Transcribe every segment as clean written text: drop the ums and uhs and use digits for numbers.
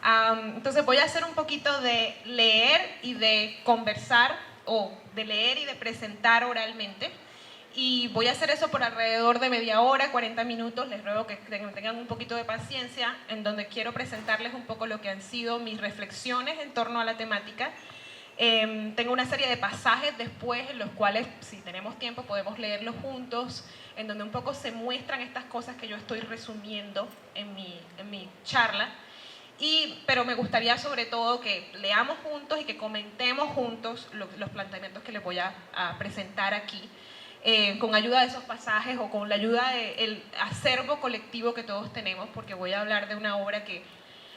Entonces voy a hacer un poquito de leer y de conversar, o de leer y de presentar oralmente. Y voy a hacer eso por alrededor de media hora, 40 minutos. Les ruego que tengan un poquito de paciencia, en donde quiero presentarles un poco lo que han sido mis reflexiones en torno a la temática. Tengo una serie de pasajes después en los cuales, si tenemos tiempo, podemos leerlos juntos, en donde un poco se muestran estas cosas que yo estoy resumiendo en mi charla. Pero me gustaría sobre todo que leamos juntos y que comentemos juntos los planteamientos que les voy a presentar aquí, con ayuda de esos pasajes o con la ayuda del acervo colectivo que todos tenemos, porque voy a hablar de una obra que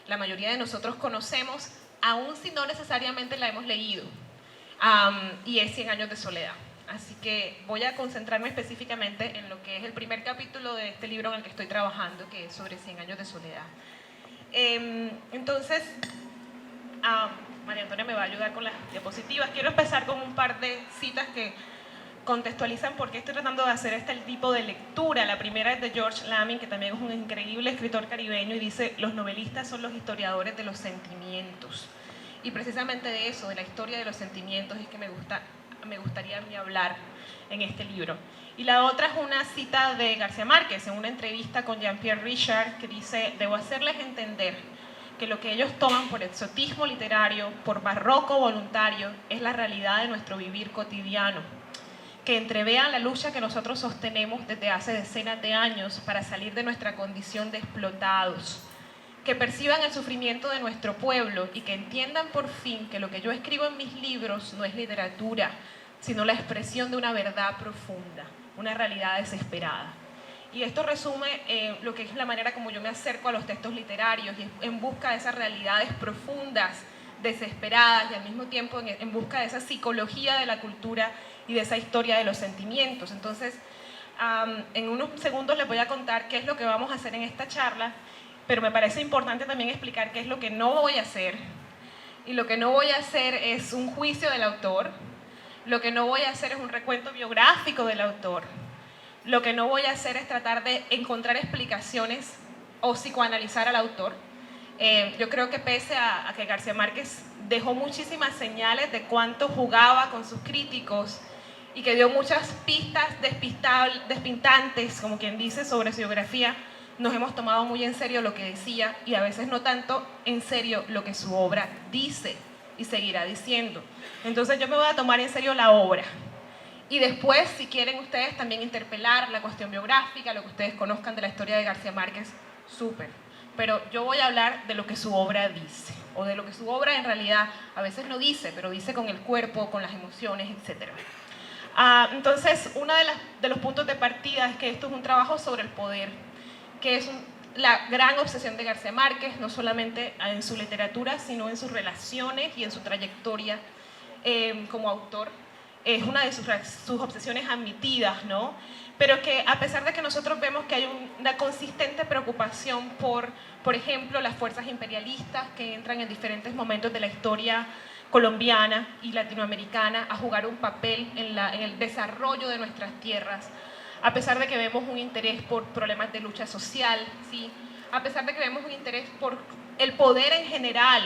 la mayoría de nosotros conocemos, aun si no necesariamente la hemos leído, y es 100 años de soledad. Así que voy a concentrarme específicamente en lo que es el primer capítulo de este libro en el que estoy trabajando, que es sobre 100 años de soledad. Entonces, María Antonia me va a ayudar con las diapositivas. Quiero empezar con un par de citas que contextualizan por qué estoy tratando de hacer este tipo de lectura. La primera es de George Lamming, que también es un increíble escritor caribeño, y dice: los novelistas son los historiadores de los sentimientos. Y precisamente de eso, de la historia de los sentimientos, es que me gustaría a mí hablar en este libro. Y la otra es una cita de García Márquez en una entrevista con Jean-Pierre Richard, que dice: debo hacerles entender que lo que ellos toman por exotismo literario, por barroco voluntario, es la realidad de nuestro vivir cotidiano, que entrevean la lucha que nosotros sostenemos desde hace decenas de años para salir de nuestra condición de explotados, que perciban el sufrimiento de nuestro pueblo y que entiendan por fin que lo que yo escribo en mis libros no es literatura, sino la expresión de una verdad profunda, una realidad desesperada. Y esto resume lo que es la manera como yo me acerco a los textos literarios, y en busca de esas realidades profundas, desesperadas, y al mismo tiempo en busca de esa psicología de la cultura y de esa historia de los sentimientos. Entonces, en unos segundos les voy a contar qué es lo que vamos a hacer en esta charla, pero me parece importante también explicar qué es lo que no voy a hacer. Y lo que no voy a hacer es un juicio del autor, lo que no voy a hacer es un recuento biográfico del autor, lo que no voy a hacer es tratar de encontrar explicaciones o psicoanalizar al autor. Yo creo que pese a que García Márquez dejó muchísimas señales de cuánto jugaba con sus críticos y que dio muchas pistas despintantes, como quien dice, sobre su biografía, nos hemos tomado muy en serio lo que decía, y a veces no tanto en serio lo que su obra dice y seguirá diciendo. Entonces yo me voy a tomar en serio la obra. Y después, si quieren ustedes también interpelar la cuestión biográfica, lo que ustedes conozcan de la historia de García Márquez, súper. Pero yo voy a hablar de lo que su obra dice, o de lo que su obra en realidad a veces no dice, pero dice con el cuerpo, con las emociones, etc. Entonces, uno de los puntos de partida es que esto es un trabajo sobre el poder, que es la gran obsesión de García Márquez, no solamente en su literatura, sino en sus relaciones y en su trayectoria como autor. Es una de sus obsesiones admitidas, ¿no? Pero que a pesar de que nosotros vemos que hay una consistente preocupación por ejemplo, las fuerzas imperialistas que entran en diferentes momentos de la historia colombiana y latinoamericana a jugar un papel en el desarrollo de nuestras tierras, a pesar de que vemos un interés por problemas de lucha social, ¿sí? A pesar de que vemos un interés por el poder en general,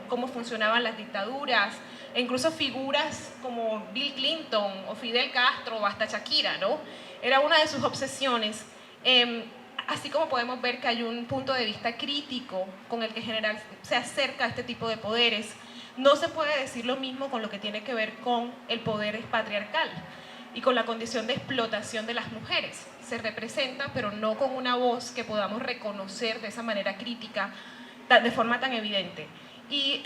cómo funcionaban las dictaduras, e incluso figuras como Bill Clinton o Fidel Castro o hasta Shakira, ¿no? Era una de sus obsesiones. Así como podemos ver que hay un punto de vista crítico con el que en general se acerca a este tipo de poderes, no se puede decir lo mismo con lo que tiene que ver con el poder patriarcal y con la condición de explotación de las mujeres. Se representa, pero no con una voz que podamos reconocer de esa manera crítica, de forma tan evidente. Y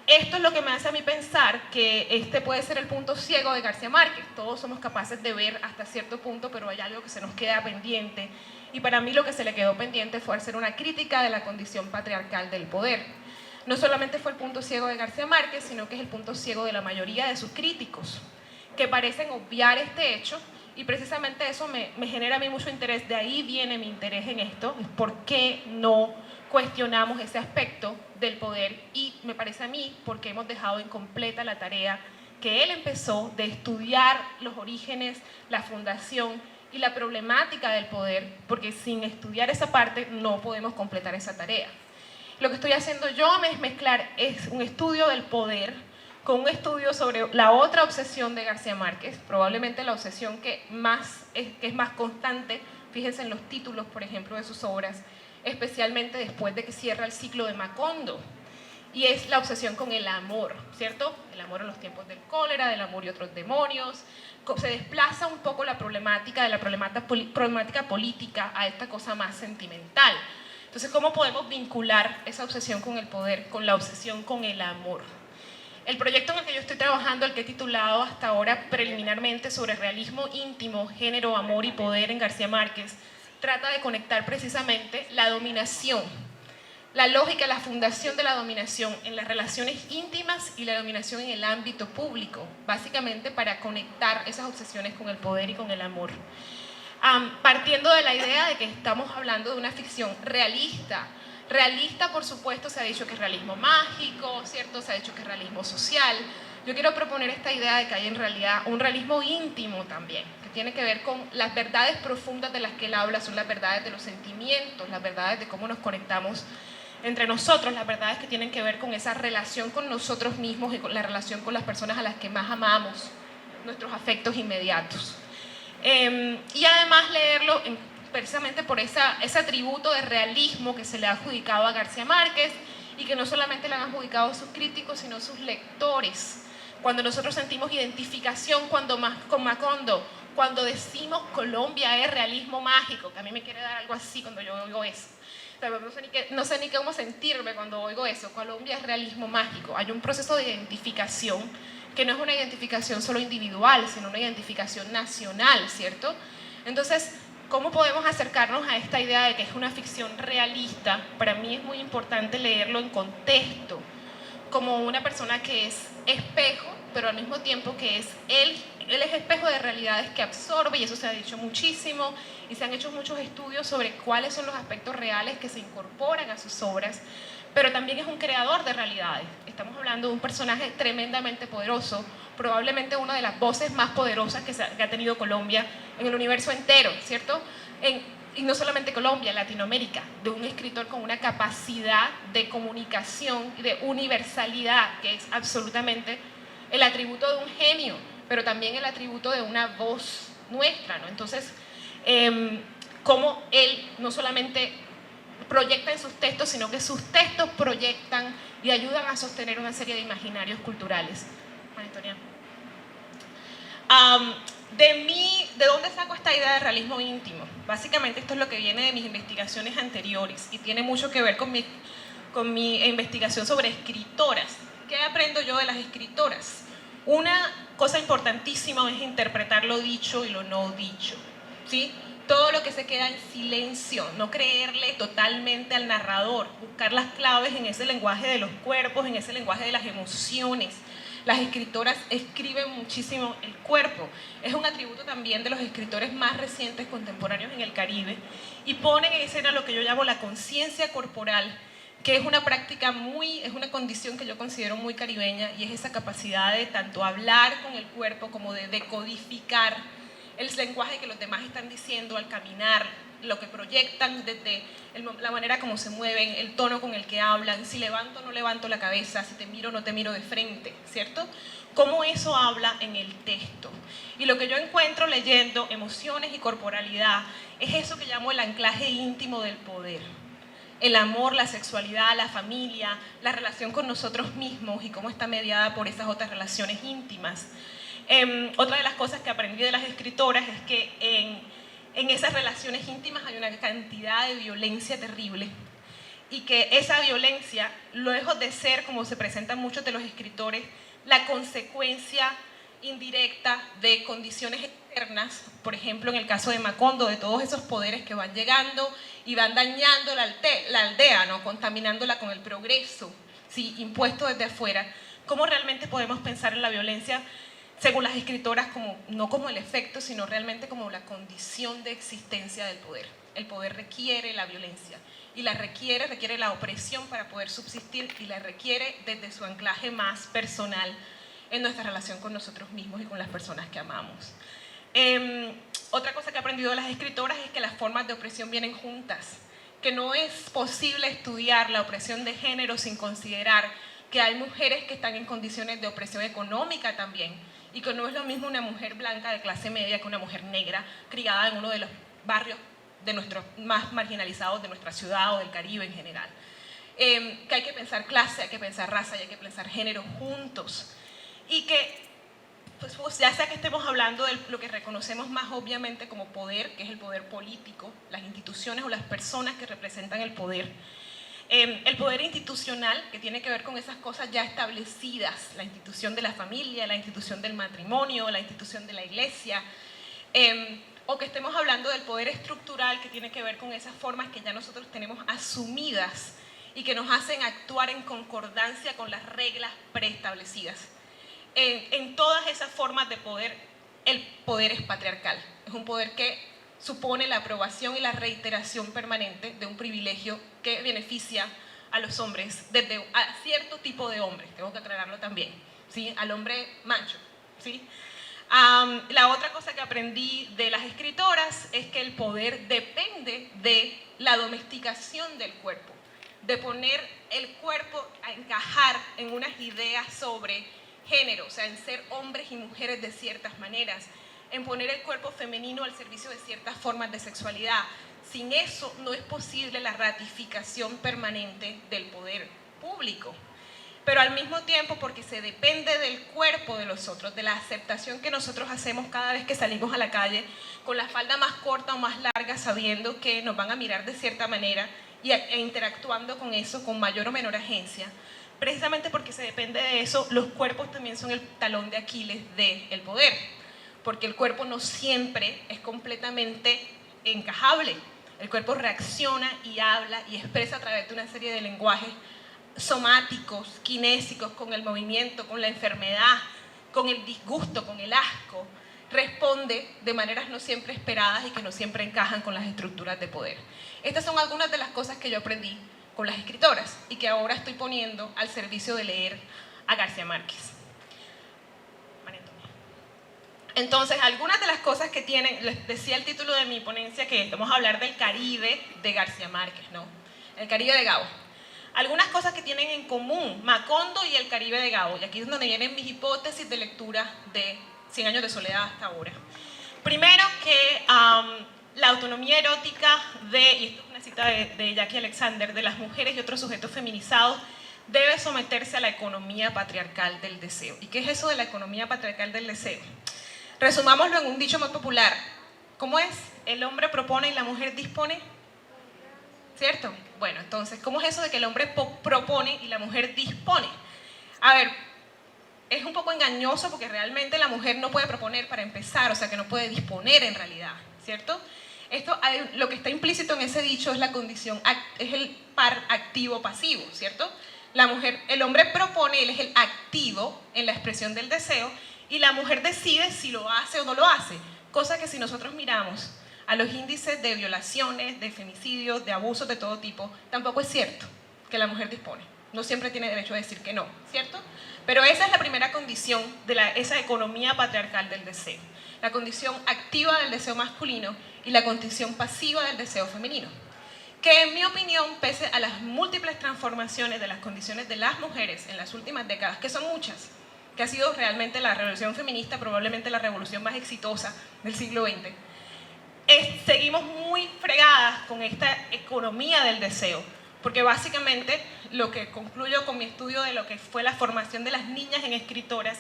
esto es lo que me hace a mí pensar que este puede ser el punto ciego de García Márquez. Todos somos capaces de ver hasta cierto punto, pero hay algo que se nos queda pendiente. Y para mí lo que se le quedó pendiente fue hacer una crítica de la condición patriarcal del poder. No solamente fue el punto ciego de García Márquez, sino que es el punto ciego de la mayoría de sus críticos, que parecen obviar este hecho, y precisamente eso me genera a mí mucho interés. De ahí viene mi interés en esto, por qué no cuestionamos ese aspecto del poder, y me parece a mí porque hemos dejado incompleta la tarea que él empezó de estudiar los orígenes, la fundación y la problemática del poder, porque sin estudiar esa parte no podemos completar esa tarea. Lo que estoy haciendo yo es mezclar un estudio del poder con un estudio sobre la otra obsesión de García Márquez, probablemente la obsesión que es más constante, fíjense en los títulos, por ejemplo, de sus obras, especialmente después de que cierra el ciclo de Macondo, y es la obsesión con el amor, ¿cierto? El amor en los tiempos del cólera, del amor y otros demonios. Se desplaza un poco la problemática de la problemática política a esta cosa más sentimental. Entonces, ¿cómo podemos vincular esa obsesión con el poder con la obsesión con el amor? El proyecto en el que yo estoy trabajando, el que he titulado hasta ahora preliminarmente sobre realismo íntimo, género, amor y poder en García Márquez, trata de conectar precisamente la dominación, la lógica, la fundación de la dominación en las relaciones íntimas y la dominación en el ámbito público, básicamente para conectar esas obsesiones con el poder y con el amor. Partiendo de la idea de que estamos hablando de una ficción realista. Realista, por supuesto, se ha dicho que es realismo mágico, ¿cierto? Se ha dicho que es realismo social. Yo quiero proponer esta idea de que hay en realidad un realismo íntimo también, que tiene que ver con las verdades profundas de las que él habla, son las verdades de los sentimientos, las verdades de cómo nos conectamos entre nosotros, las verdades que tienen que ver con esa relación con nosotros mismos y con la relación con las personas a las que más amamos, nuestros afectos inmediatos. Y además leerlo precisamente por ese atributo de realismo que se le ha adjudicado a García Márquez y que no solamente le han adjudicado sus críticos, sino sus lectores. Cuando nosotros sentimos identificación con Macondo, cuando decimos Colombia es realismo mágico, que a mí me quiere dar algo así cuando yo oigo eso. No sé ni cómo sentirme cuando oigo eso. Colombia es realismo mágico. Hay un proceso de identificación que no es una identificación solo individual, sino una identificación nacional, ¿cierto? Entonces, ¿cómo podemos acercarnos a esta idea de que es una ficción realista? Para mí es muy importante leerlo en contexto, como una persona que es espejo, pero al mismo tiempo que él es espejo de realidades que absorbe, y eso se ha dicho muchísimo, y se han hecho muchos estudios sobre cuáles son los aspectos reales que se incorporan a sus obras, pero también es un creador de realidades. Estamos hablando de un personaje tremendamente poderoso, probablemente una de las voces más poderosas que ha tenido Colombia en el universo entero, ¿cierto? Y no solamente Colombia, Latinoamérica, de un escritor con una capacidad de comunicación y de universalidad que es absolutamente el atributo de un genio, pero también el atributo de una voz nuestra, ¿no? Entonces, cómo él no solamente proyecta en sus textos, sino que sus textos proyectan y ayudan a sostener una serie de imaginarios culturales. Juan Antonio. ¿De dónde saco esta idea de realismo íntimo? Básicamente esto es lo que viene de mis investigaciones anteriores y tiene mucho que ver con mi investigación sobre escritoras. ¿Qué aprendo yo de las escritoras? Una cosa importantísima es interpretar lo dicho y lo no dicho, ¿sí? Todo lo que se queda en silencio, no creerle totalmente al narrador, buscar las claves en ese lenguaje de los cuerpos, en ese lenguaje de las emociones. Las escritoras escriben muchísimo el cuerpo. Es un atributo también de los escritores más recientes contemporáneos en el Caribe y ponen en escena lo que yo llamo la conciencia corporal, que es una práctica es una condición que yo considero muy caribeña, y es esa capacidad de tanto hablar con el cuerpo como de decodificar el lenguaje que los demás están diciendo al caminar, lo que proyectan desde la manera como se mueven, el tono con el que hablan, si levanto o no levanto la cabeza, si te miro o no te miro de frente, ¿cierto? Cómo eso habla en el texto. Y lo que yo encuentro leyendo emociones y corporalidad es eso que llamo el anclaje íntimo del poder. El amor, la sexualidad, la familia, la relación con nosotros mismos y cómo está mediada por esas otras relaciones íntimas. Otra de las cosas que aprendí de las escritoras es que en esas relaciones íntimas hay una cantidad de violencia terrible y que esa violencia, lejos de ser, como se presentan muchos de los escritores, la consecuencia indirecta de condiciones externas, por ejemplo en el caso de Macondo, de todos esos poderes que van llegando y van dañando la aldea, ¿no? Contaminándola con el progreso, ¿sí? Impuesto desde afuera. ¿Cómo realmente podemos pensar en la violencia según las escritoras no como el efecto, sino realmente como la condición de existencia del poder? El poder requiere la violencia y requiere la opresión para poder subsistir, y la requiere desde su anclaje más personal en nuestra relación con nosotros mismos y con las personas que amamos. Otra cosa que he aprendido de las escritoras es que las formas de opresión vienen juntas, que no es posible estudiar la opresión de género sin considerar que hay mujeres que están en condiciones de opresión económica también, y que no es lo mismo una mujer blanca de clase media que una mujer negra criada en uno de los barrios de nuestros más marginalizados de nuestra ciudad o del Caribe en general. Que hay que pensar clase, hay que pensar raza y hay que pensar género juntos. Y que, pues ya sea que estemos hablando de lo que reconocemos más obviamente como poder, que es el poder político, las instituciones o las personas que representan el poder institucional, que tiene que ver con esas cosas ya establecidas, la institución de la familia, la institución del matrimonio, la institución de la iglesia, o que estemos hablando del poder estructural, que tiene que ver con esas formas que ya nosotros tenemos asumidas y que nos hacen actuar en concordancia con las reglas preestablecidas. En todas esas formas de poder, el poder es patriarcal. Es un poder que supone la aprobación y la reiteración permanente de un privilegio que beneficia a los hombres, desde a cierto tipo de hombres, tengo que aclararlo también, ¿sí? Al hombre macho, ¿sí? La otra cosa que aprendí de las escritoras es que el poder depende de la domesticación del cuerpo, de poner el cuerpo a encajar en unas ideas sobre género, o sea, en ser hombres y mujeres de ciertas maneras, en poner el cuerpo femenino al servicio de ciertas formas de sexualidad. Sin eso no es posible la ratificación permanente del poder público. Pero al mismo tiempo, porque se depende del cuerpo de los otros, de la aceptación que nosotros hacemos cada vez que salimos a la calle con la falda más corta o más larga, sabiendo que nos van a mirar de cierta manera e interactuando con eso con mayor o menor agencia. Precisamente porque se depende de eso, los cuerpos también son el talón de Aquiles del poder, porque el cuerpo no siempre es completamente encajable. El cuerpo reacciona y habla y expresa a través de una serie de lenguajes somáticos, kinésicos, con el movimiento, con la enfermedad, con el disgusto, con el asco. Responde de maneras no siempre esperadas y que no siempre encajan con las estructuras de poder. Estas son algunas de las cosas que yo aprendí con las escritoras y que ahora estoy poniendo al servicio de leer a García Márquez. Entonces, algunas de las cosas que tienen, les decía el título de mi ponencia que vamos a hablar del Caribe de García Márquez, ¿no? El Caribe de Gabo. Algunas cosas que tienen en común Macondo y el Caribe de Gabo, y aquí es donde vienen mis hipótesis de lectura de 100 años de soledad hasta ahora. Primero que la autonomía erótica y esto es una cita de Jackie Alexander, de las mujeres y otros sujetos feminizados, debe someterse a la economía patriarcal del deseo. ¿Y qué es eso de la economía patriarcal del deseo? Resumámoslo en un dicho muy popular. ¿Cómo es? ¿El hombre propone y la mujer dispone? ¿Cierto? Bueno, entonces, ¿cómo es eso de que el hombre propone y la mujer dispone? A ver, es un poco engañoso porque realmente la mujer no puede proponer para empezar, o sea que no puede disponer en realidad, ¿cierto? Lo que está implícito en ese dicho es la condición, es el par activo-pasivo, ¿cierto? El hombre propone, él es el activo en la expresión del deseo, y la mujer decide si lo hace o no lo hace, cosa que si nosotros miramos a los índices de violaciones, de femicidios, de abusos de todo tipo, tampoco es cierto que la mujer dispone. No siempre tiene derecho a decir que no, ¿cierto? Pero esa es la primera condición de esa economía patriarcal del deseo. La condición activa del deseo masculino y la condición pasiva del deseo femenino. Que en mi opinión, pese a las múltiples transformaciones de las condiciones de las mujeres en las últimas décadas, que son muchas, que ha sido realmente la revolución feminista, probablemente la revolución más exitosa del siglo XX, seguimos muy fregadas con esta economía del deseo, porque básicamente lo que concluyo con mi estudio de lo que fue la formación de las niñas en escritoras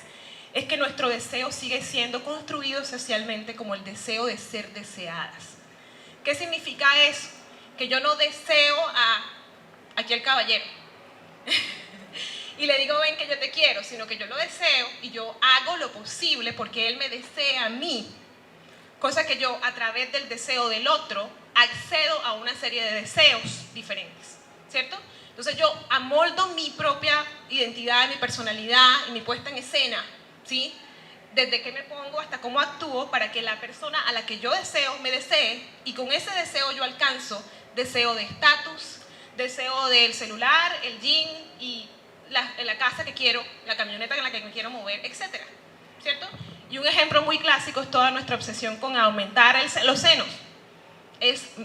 es que nuestro deseo sigue siendo construido socialmente como el deseo de ser deseadas. ¿Qué significa eso? Que yo no deseo aquí al caballero y le digo ven que yo te quiero, sino que yo lo deseo y yo hago lo posible porque él me desea a mí, cosa que yo a través del deseo del otro accedo a una serie de deseos diferentes, ¿cierto? Entonces yo amoldo mi propia identidad, mi personalidad y mi puesta en escena, ¿sí? Desde qué me pongo hasta cómo actúo para que la persona a la que yo deseo me desee, y con ese deseo yo alcanzo deseo de estatus, deseo del celular, el jean y la casa que quiero, la camioneta en la que me quiero mover, etcétera, ¿cierto? Y un ejemplo muy clásico es toda nuestra obsesión con aumentar los senos.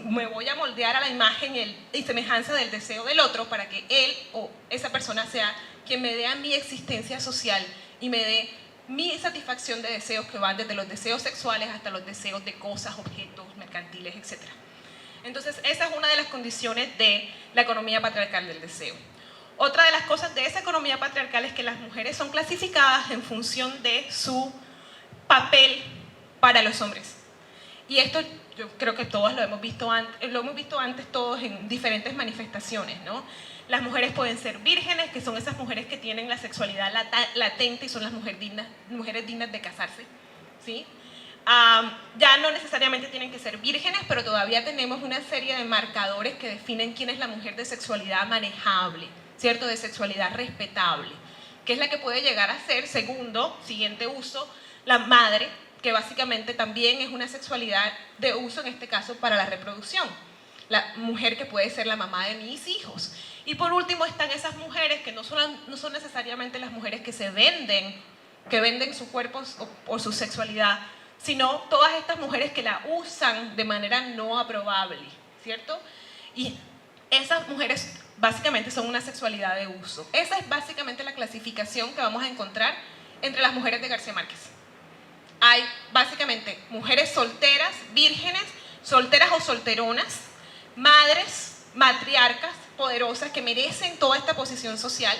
me voy a moldear a la imagen y semejanza del deseo del otro para que él o esa persona sea quien me dé a mi existencia social y me dé mi satisfacción de deseos que van desde los deseos sexuales hasta los deseos de cosas, objetos, mercantiles, etc. Entonces, esa es una de las condiciones de la economía patriarcal del deseo. Otra de las cosas de esa economía patriarcal es que las mujeres son clasificadas en función de su papel para los hombres. Y esto yo creo que todos lo hemos visto antes todos en diferentes manifestaciones, ¿no? Las mujeres pueden ser vírgenes, que son esas mujeres que tienen la sexualidad latente y son las mujeres dignas de casarse, ¿sí? Ya no necesariamente tienen que ser vírgenes, pero todavía tenemos una serie de marcadores que definen quién es la mujer de sexualidad manejable, ¿cierto? De sexualidad respetable, que es la que puede llegar a ser, siguiente uso, la madre, que básicamente también es una sexualidad de uso, en este caso, para la reproducción. La mujer que puede ser la mamá de mis hijos. Y por último están esas mujeres que no son necesariamente las mujeres que venden su cuerpo o su sexualidad, sino todas estas mujeres que la usan de manera no aprobable, ¿cierto? Y esas mujeres básicamente son una sexualidad de uso. Esa es básicamente la clasificación que vamos a encontrar entre las mujeres de García Márquez. Hay básicamente mujeres solteras, vírgenes, solteras o solteronas, madres, matriarcas, poderosas, que merecen toda esta posición social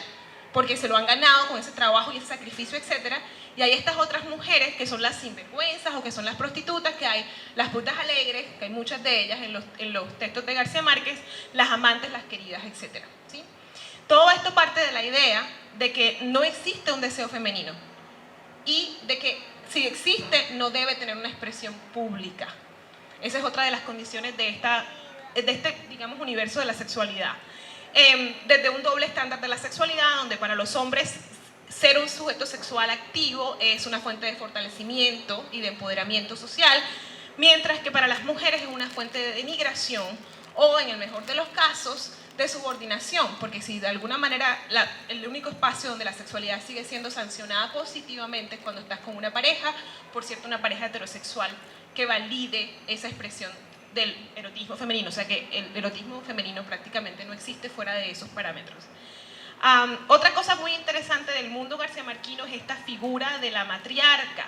porque se lo han ganado con ese trabajo y ese sacrificio, etc. Y hay estas otras mujeres que son las sinvergüenzas o que son las prostitutas, que hay las putas alegres, que hay muchas de ellas en los textos de García Márquez, las amantes, las queridas, etc. ¿Sí? Todo esto parte de la idea de que no existe un deseo femenino y de que si existe no debe tener una expresión pública. Esa es otra de las condiciones de este, digamos, universo de la sexualidad. Desde un doble estándar de la sexualidad, donde para los hombres ser un sujeto sexual activo es una fuente de fortalecimiento y de empoderamiento social, mientras que para las mujeres es una fuente de denigración o, en el mejor de los casos, de subordinación, porque si de alguna manera el único espacio donde la sexualidad sigue siendo sancionada positivamente es cuando estás con una pareja, por cierto, una pareja heterosexual que valide esa expresión del erotismo femenino, o sea que el erotismo femenino prácticamente no existe fuera de esos parámetros. Otra cosa muy interesante del mundo garciamarquino es esta figura de la matriarca,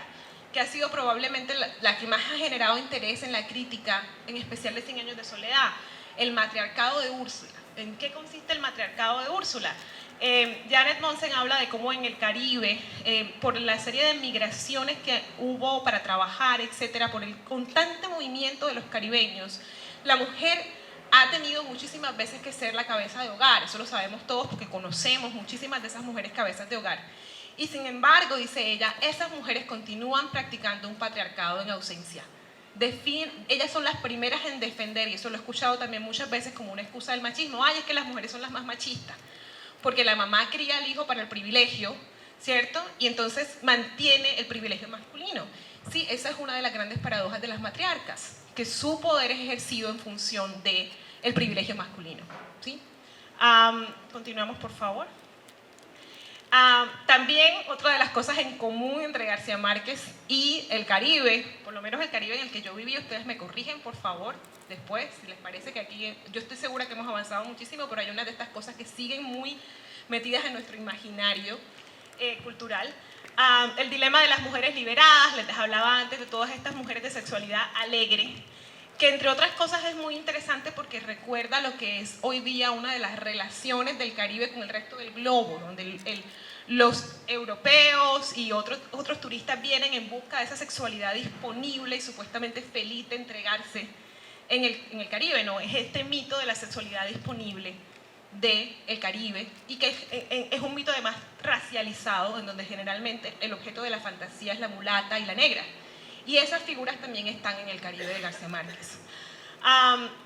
que ha sido probablemente la que más ha generado interés en la crítica, en especial de 100 años de soledad, el matriarcado de Úrsula. ¿En qué consiste el matriarcado de Úrsula? Janet Monsen habla de cómo en el Caribe, por la serie de migraciones que hubo para trabajar, etcétera, por el constante movimiento de los caribeños, la mujer ha tenido muchísimas veces que ser la cabeza de hogar. Eso lo sabemos todos porque conocemos muchísimas de esas mujeres cabezas de hogar. Y sin embargo, dice ella, esas mujeres continúan practicando un patriarcado en ausencia. Ellas son las primeras en defender, y eso lo he escuchado también muchas veces como una excusa del machismo. Ay, es que las mujeres son las más machistas, porque la mamá cría al hijo para el privilegio, ¿cierto? Y entonces mantiene el privilegio masculino. Sí, esa es una de las grandes paradojas de las matriarcas, que su poder es ejercido en función del privilegio masculino, ¿sí? Continuamos, por favor. También otra de las cosas en común entre García Márquez y el Caribe, por lo menos el Caribe en el que yo viví, ustedes me corrigen por favor después, si les parece que aquí, yo estoy segura que hemos avanzado muchísimo, pero hay unas de estas cosas que siguen muy metidas en nuestro imaginario cultural. El dilema de las mujeres liberadas, les hablaba antes de todas estas mujeres de sexualidad alegre, que entre otras cosas es muy interesante porque recuerda lo que es hoy día una de las relaciones del Caribe con el resto del globo, donde los europeos y otros turistas vienen en busca de esa sexualidad disponible y supuestamente feliz de entregarse en el Caribe, ¿no? Es este mito de la sexualidad disponible del Caribe, y que es un mito además racializado, en donde generalmente el objeto de la fantasía es la mulata y la negra. Y esas figuras también están en el Caribe de García Márquez.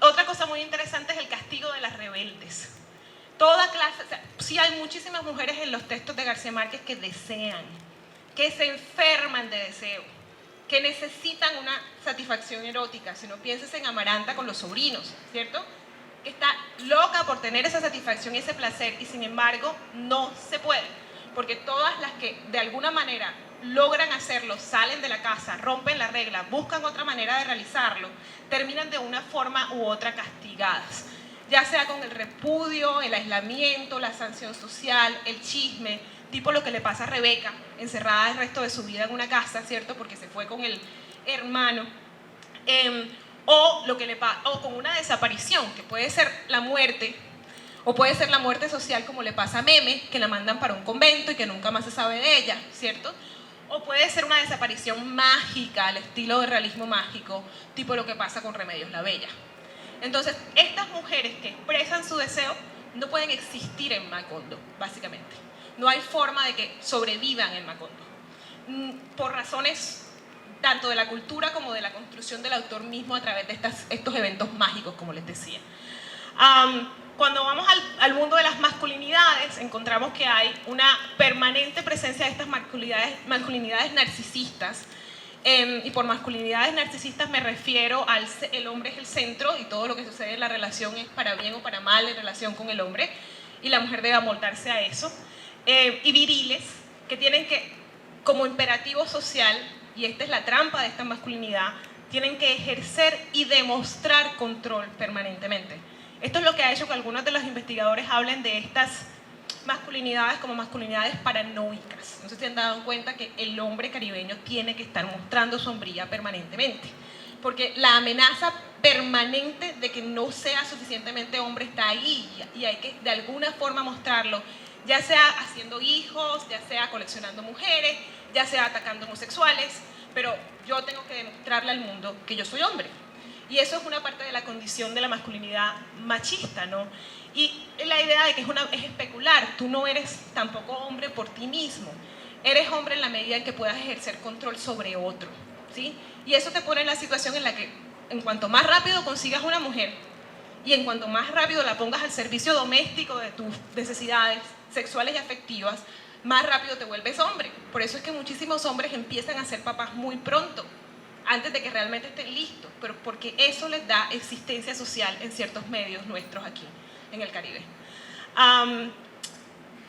Otra cosa muy interesante es el castigo de las rebeldes. Toda clase, o sea, sí hay muchísimas mujeres en los textos de García Márquez que desean, que se enferman de deseo, que necesitan una satisfacción erótica. Si no, pienses en Amaranta con los sobrinos, ¿cierto? Que está loca por tener esa satisfacción y ese placer, y sin embargo no se puede, porque todas las que de alguna manera logran hacerlo, salen de la casa, rompen la regla, buscan otra manera de realizarlo, terminan de una forma u otra castigadas, ya sea con el repudio, el aislamiento, la sanción social, el chisme, tipo lo que le pasa a Rebeca, encerrada el resto de su vida en una casa, ¿cierto? Porque se fue con el hermano, o con una desaparición, que puede ser la muerte, o puede ser la muerte social como le pasa a Meme, que la mandan para un convento y que nunca más se sabe de ella, ¿cierto? O puede ser una desaparición mágica, al estilo de realismo mágico, tipo lo que pasa con Remedios la Bella. Entonces, estas mujeres que expresan su deseo no pueden existir en Macondo, básicamente. No hay forma de que sobrevivan en Macondo, por razones tanto de la cultura como de la construcción del autor mismo a través de estos eventos mágicos, como les decía. Cuando vamos al mundo de las masculinidades, encontramos que hay una permanente presencia de estas masculinidades narcisistas. Y por masculinidades narcisistas me refiero al el hombre es el centro y todo lo que sucede en la relación es para bien o para mal en relación con el hombre, y la mujer debe amoldarse a eso. Y viriles, que tienen que, como imperativo social, y esta es la trampa de esta masculinidad, tienen que ejercer y demostrar control permanentemente. Esto es lo que ha hecho que algunos de los investigadores hablen de estas masculinidades como masculinidades paranoicas. No sé si han dado cuenta que el hombre caribeño tiene que estar mostrando sombría permanentemente, porque la amenaza permanente de que no sea suficientemente hombre está ahí, y hay que de alguna forma mostrarlo, ya sea haciendo hijos, ya sea coleccionando mujeres, ya sea atacando homosexuales, pero yo tengo que demostrarle al mundo que yo soy hombre. Y eso es una parte de la condición de la masculinidad machista, ¿no? Y la idea de que es especular, tú no eres tampoco hombre por ti mismo, eres hombre en la medida en que puedas ejercer control sobre otro, ¿sí? Y eso te pone en la situación en la que en cuanto más rápido consigas una mujer y en cuanto más rápido la pongas al servicio doméstico de tus necesidades sexuales y afectivas, más rápido te vuelves hombre. Por eso es que muchísimos hombres empiezan a ser papás muy pronto, antes de que realmente estén listos, pero porque eso les da existencia social en ciertos medios nuestros aquí en el Caribe.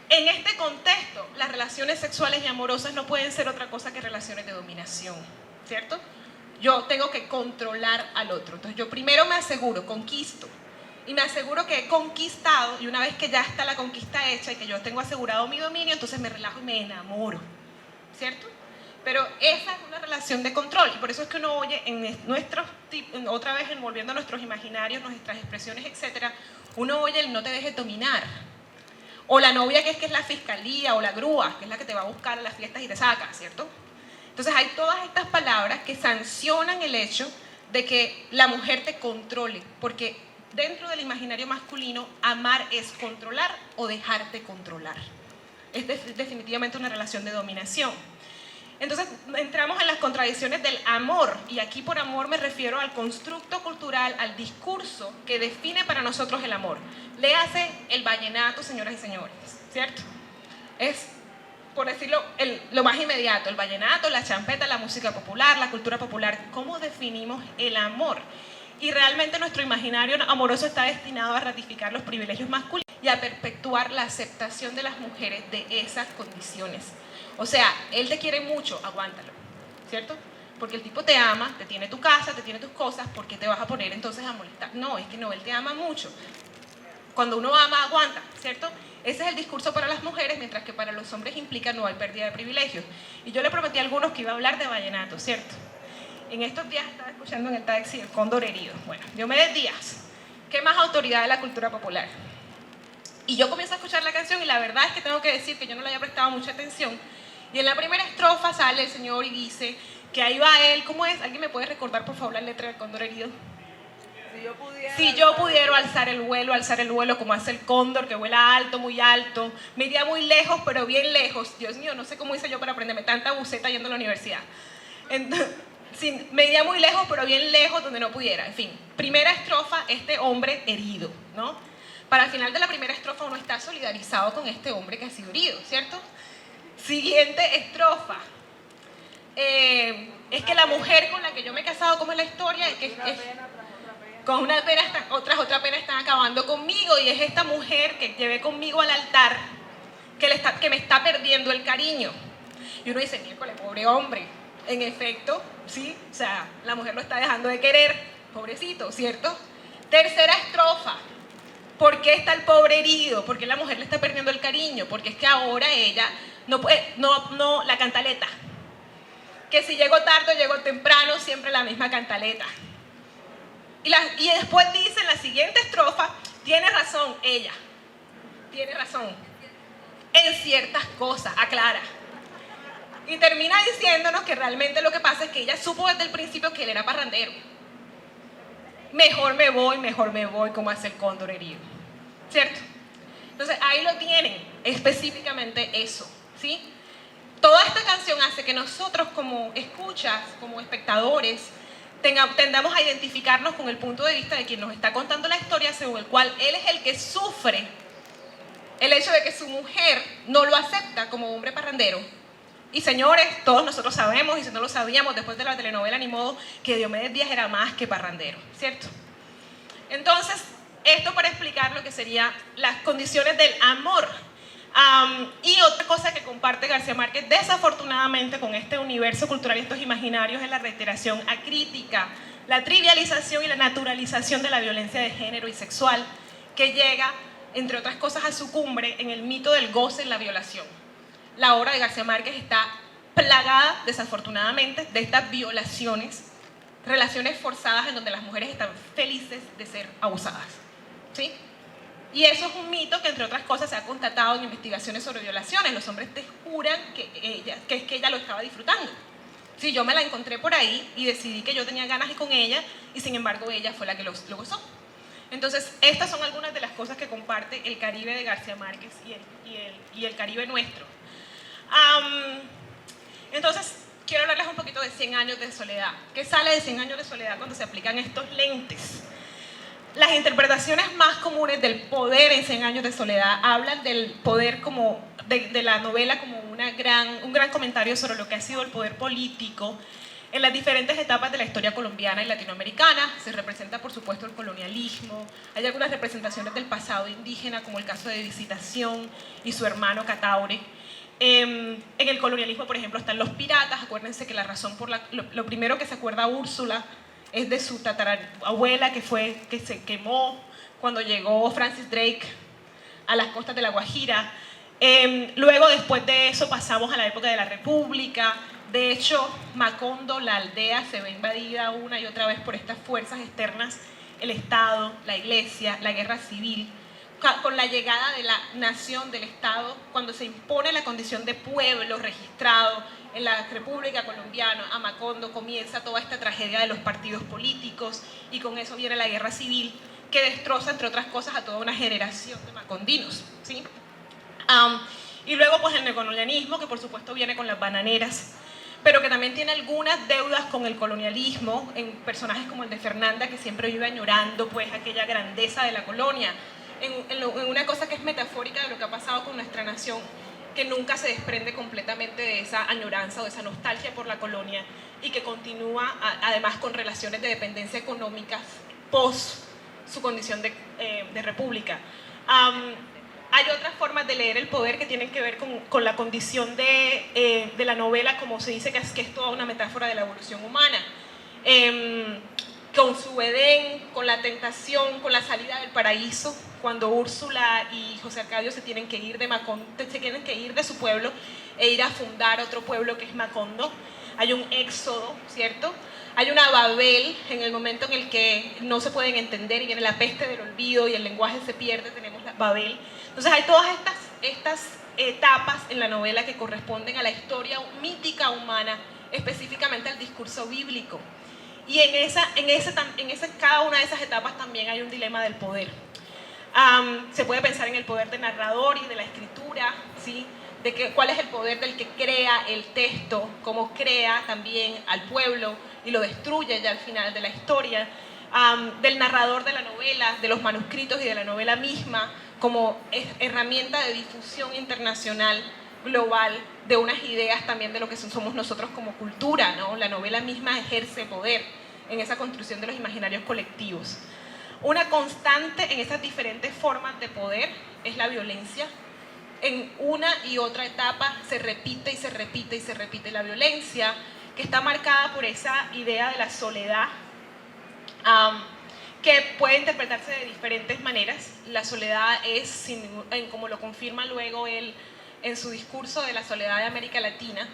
En este contexto, las relaciones sexuales y amorosas no pueden ser otra cosa que relaciones de dominación, ¿cierto? Yo tengo que controlar al otro. Entonces yo primero me aseguro, conquisto, y me aseguro que he conquistado, y una vez que ya está la conquista hecha y que yo tengo asegurado mi dominio, entonces me relajo y me enamoro, ¿cierto? Pero esa es una relación de control, y por eso es que uno oye en nuestros, otra vez envolviendo nuestros imaginarios, nuestras expresiones, etcétera, uno oye el no te dejes dominar, o la novia que es la fiscalía, o la grúa, que es la que te va a buscar a las fiestas y te saca, ¿cierto? Entonces hay todas estas palabras que sancionan el hecho de que la mujer te controle, porque dentro del imaginario masculino, amar es controlar o dejarte controlar. Es definitivamente una relación de dominación. Entonces entramos en las contradicciones del amor, y aquí por amor me refiero al constructo cultural, al discurso que define para nosotros el amor. Léase el vallenato, señoras y señores, ¿cierto? Es, por decirlo, lo más inmediato, el vallenato, la champeta, la música popular, la cultura popular. ¿Cómo definimos el amor? Y realmente nuestro imaginario amoroso está destinado a ratificar los privilegios masculinos y a perpetuar la aceptación de las mujeres de esas condiciones. O sea, él te quiere mucho, aguántalo, ¿cierto? Porque el tipo te ama, te tiene tu casa, te tiene tus cosas, ¿por qué te vas a poner entonces a molestar? No, es que no, él te ama mucho. Cuando uno ama, aguanta, ¿cierto? Ese es el discurso para las mujeres, mientras que para los hombres implica no hay pérdida de privilegios. Y yo le prometí a algunos que iba a hablar de vallenato, ¿cierto? En estos días estaba escuchando en el taxi El Cóndor Herido. Bueno, Diomedes Díaz, ¿qué más autoridad de la cultura popular? Y yo comienzo a escuchar la canción y la verdad es que tengo que decir que yo no le había prestado mucha atención. Y en la primera estrofa sale el señor y dice que ahí va él. ¿Cómo es? ¿Alguien me puede recordar por favor la letra del Cóndor Herido? Si yo pudiera alzar el vuelo como hace el cóndor, que vuela alto, muy alto, me iría muy lejos, pero bien lejos. Dios mío, no sé cómo hice yo para aprenderme tanta buceta yendo a la universidad. Entonces, sí, me iría muy lejos, pero bien lejos donde no pudiera. En fin, primera estrofa, este hombre herido, ¿no? Para el final de la primera estrofa uno está solidarizado con este hombre que ha sido herido, ¿cierto? Siguiente estrofa. Es que la mujer con la que yo me he casado, ¿cómo es la historia? Con una pena, otra pena están acabando conmigo, y es esta mujer que llevé conmigo al altar, que me está perdiendo el cariño. Y uno dice, miércoles, pobre hombre. En efecto, sí, o sea, la mujer lo está dejando de querer, pobrecito, ¿cierto? Tercera estrofa. ¿Por qué está el pobre herido? ¿Por qué la mujer le está perdiendo el cariño? Porque es que ahora ella no puede, la cantaleta. Que si llego tarde o llego temprano, siempre la misma cantaleta. Y después dice en la siguiente estrofa, tiene razón ella, tiene razón, en ciertas cosas, aclara. Y termina diciéndonos que realmente lo que pasa es que ella supo desde el principio que él era parrandero. Mejor me voy, como hace el cóndor herido, ¿cierto? Entonces ahí lo tienen, específicamente eso, ¿sí? Toda esta canción hace que nosotros como escuchas, como espectadores, tendamos a identificarnos con el punto de vista de quien nos está contando la historia, según el cual él es el que sufre el hecho de que su mujer no lo acepta como hombre parrandero. Y señores, todos nosotros sabemos, y si no lo sabíamos después de la telenovela ni modo, que Diomedes Díaz era más que parrandero, ¿cierto? Entonces, esto para explicar lo que serían las condiciones del amor. Y otra cosa que comparte García Márquez, desafortunadamente, con este universo cultural y estos imaginarios, es la reiteración acrítica, la trivialización y la naturalización de la violencia de género y sexual, que llega, entre otras cosas, a su cumbre en el mito del goce en la violación. La obra de García Márquez está plagada, desafortunadamente, de estas violaciones, relaciones forzadas en donde las mujeres están felices de ser abusadas, ¿sí? Y eso es un mito que, entre otras cosas, se ha constatado en investigaciones sobre violaciones. Los hombres te juran que ella lo estaba disfrutando. Sí, yo me la encontré por ahí y decidí que yo tenía ganas de ir con ella, y sin embargo ella fue la que lo gozó. Entonces, estas son algunas de las cosas que comparte el Caribe de García Márquez y el Caribe nuestro. Entonces, quiero hablarles un poquito de 100 años de soledad. ¿Qué sale de 100 años de soledad cuando se aplican estos lentes? Las interpretaciones más comunes del poder en 100 años de soledad hablan del poder como de la novela como un gran comentario sobre lo que ha sido el poder político en las diferentes etapas de la historia colombiana y latinoamericana. Se representa, por supuesto, el colonialismo. Hay algunas representaciones del pasado indígena, como el caso de Visitación y su hermano Cataure. En el colonialismo, por ejemplo, están los piratas. Acuérdense que la razón por lo primero que se acuerda Úrsula es de su tatarabuela que se quemó cuando llegó Francis Drake a las costas de La Guajira. Luego, después de eso, pasamos a la época de la República. De hecho, Macondo, la aldea, se ve invadida una y otra vez por estas fuerzas externas, el Estado, la Iglesia, la guerra civil. Con la llegada de la nación, del Estado, cuando se impone la condición de pueblo registrado en la República Colombiana, a Macondo comienza toda esta tragedia de los partidos políticos, y con eso viene la guerra civil, que destroza, entre otras cosas, a toda una generación de macondinos, ¿sí? Y luego, pues, el neocolonialismo, que por supuesto viene con las bananeras, pero que también tiene algunas deudas con el colonialismo, en personajes como el de Fernanda, que siempre vive añorando, pues, aquella grandeza de la colonia, en una cosa que es metafórica de lo que ha pasado con nuestra nación, que nunca se desprende completamente de esa añoranza o de esa nostalgia por la colonia, y que continúa además con relaciones de dependencia económicas post su condición de república. Hay otras formas de leer el poder que tienen que ver con la condición de la novela, como se dice que es toda una metáfora de la evolución humana. Con su Edén, con la tentación, con la salida del paraíso, cuando Úrsula y José Arcadio se tienen que ir de Macondo, se tienen que ir de su pueblo e ir a fundar otro pueblo que es Macondo. Hay un éxodo, ¿cierto? Hay una Babel en el momento en el que no se pueden entender y viene la peste del olvido y el lenguaje se pierde, tenemos la Babel. Entonces hay todas estas etapas en la novela que corresponden a la historia mítica humana, específicamente al discurso bíblico. Y en cada una de esas etapas también hay un dilema del poder. Se puede pensar en el poder del narrador y de la escritura, ¿sí? Cuál es el poder del que crea el texto, cómo crea también al pueblo y lo destruye ya al final de la historia, del narrador de la novela, de los manuscritos y de la novela misma, como herramienta de difusión internacional, global, de unas ideas también de lo que somos nosotros como cultura, ¿no? La novela misma ejerce poder en esa construcción de los imaginarios colectivos. Una constante en esas diferentes formas de poder es la violencia, en una y otra etapa se repite y se repite y se repite la violencia, que está marcada por esa idea de la soledad, que puede interpretarse de diferentes maneras. La soledad es, como lo confirma luego él en su discurso de la soledad de América Latina,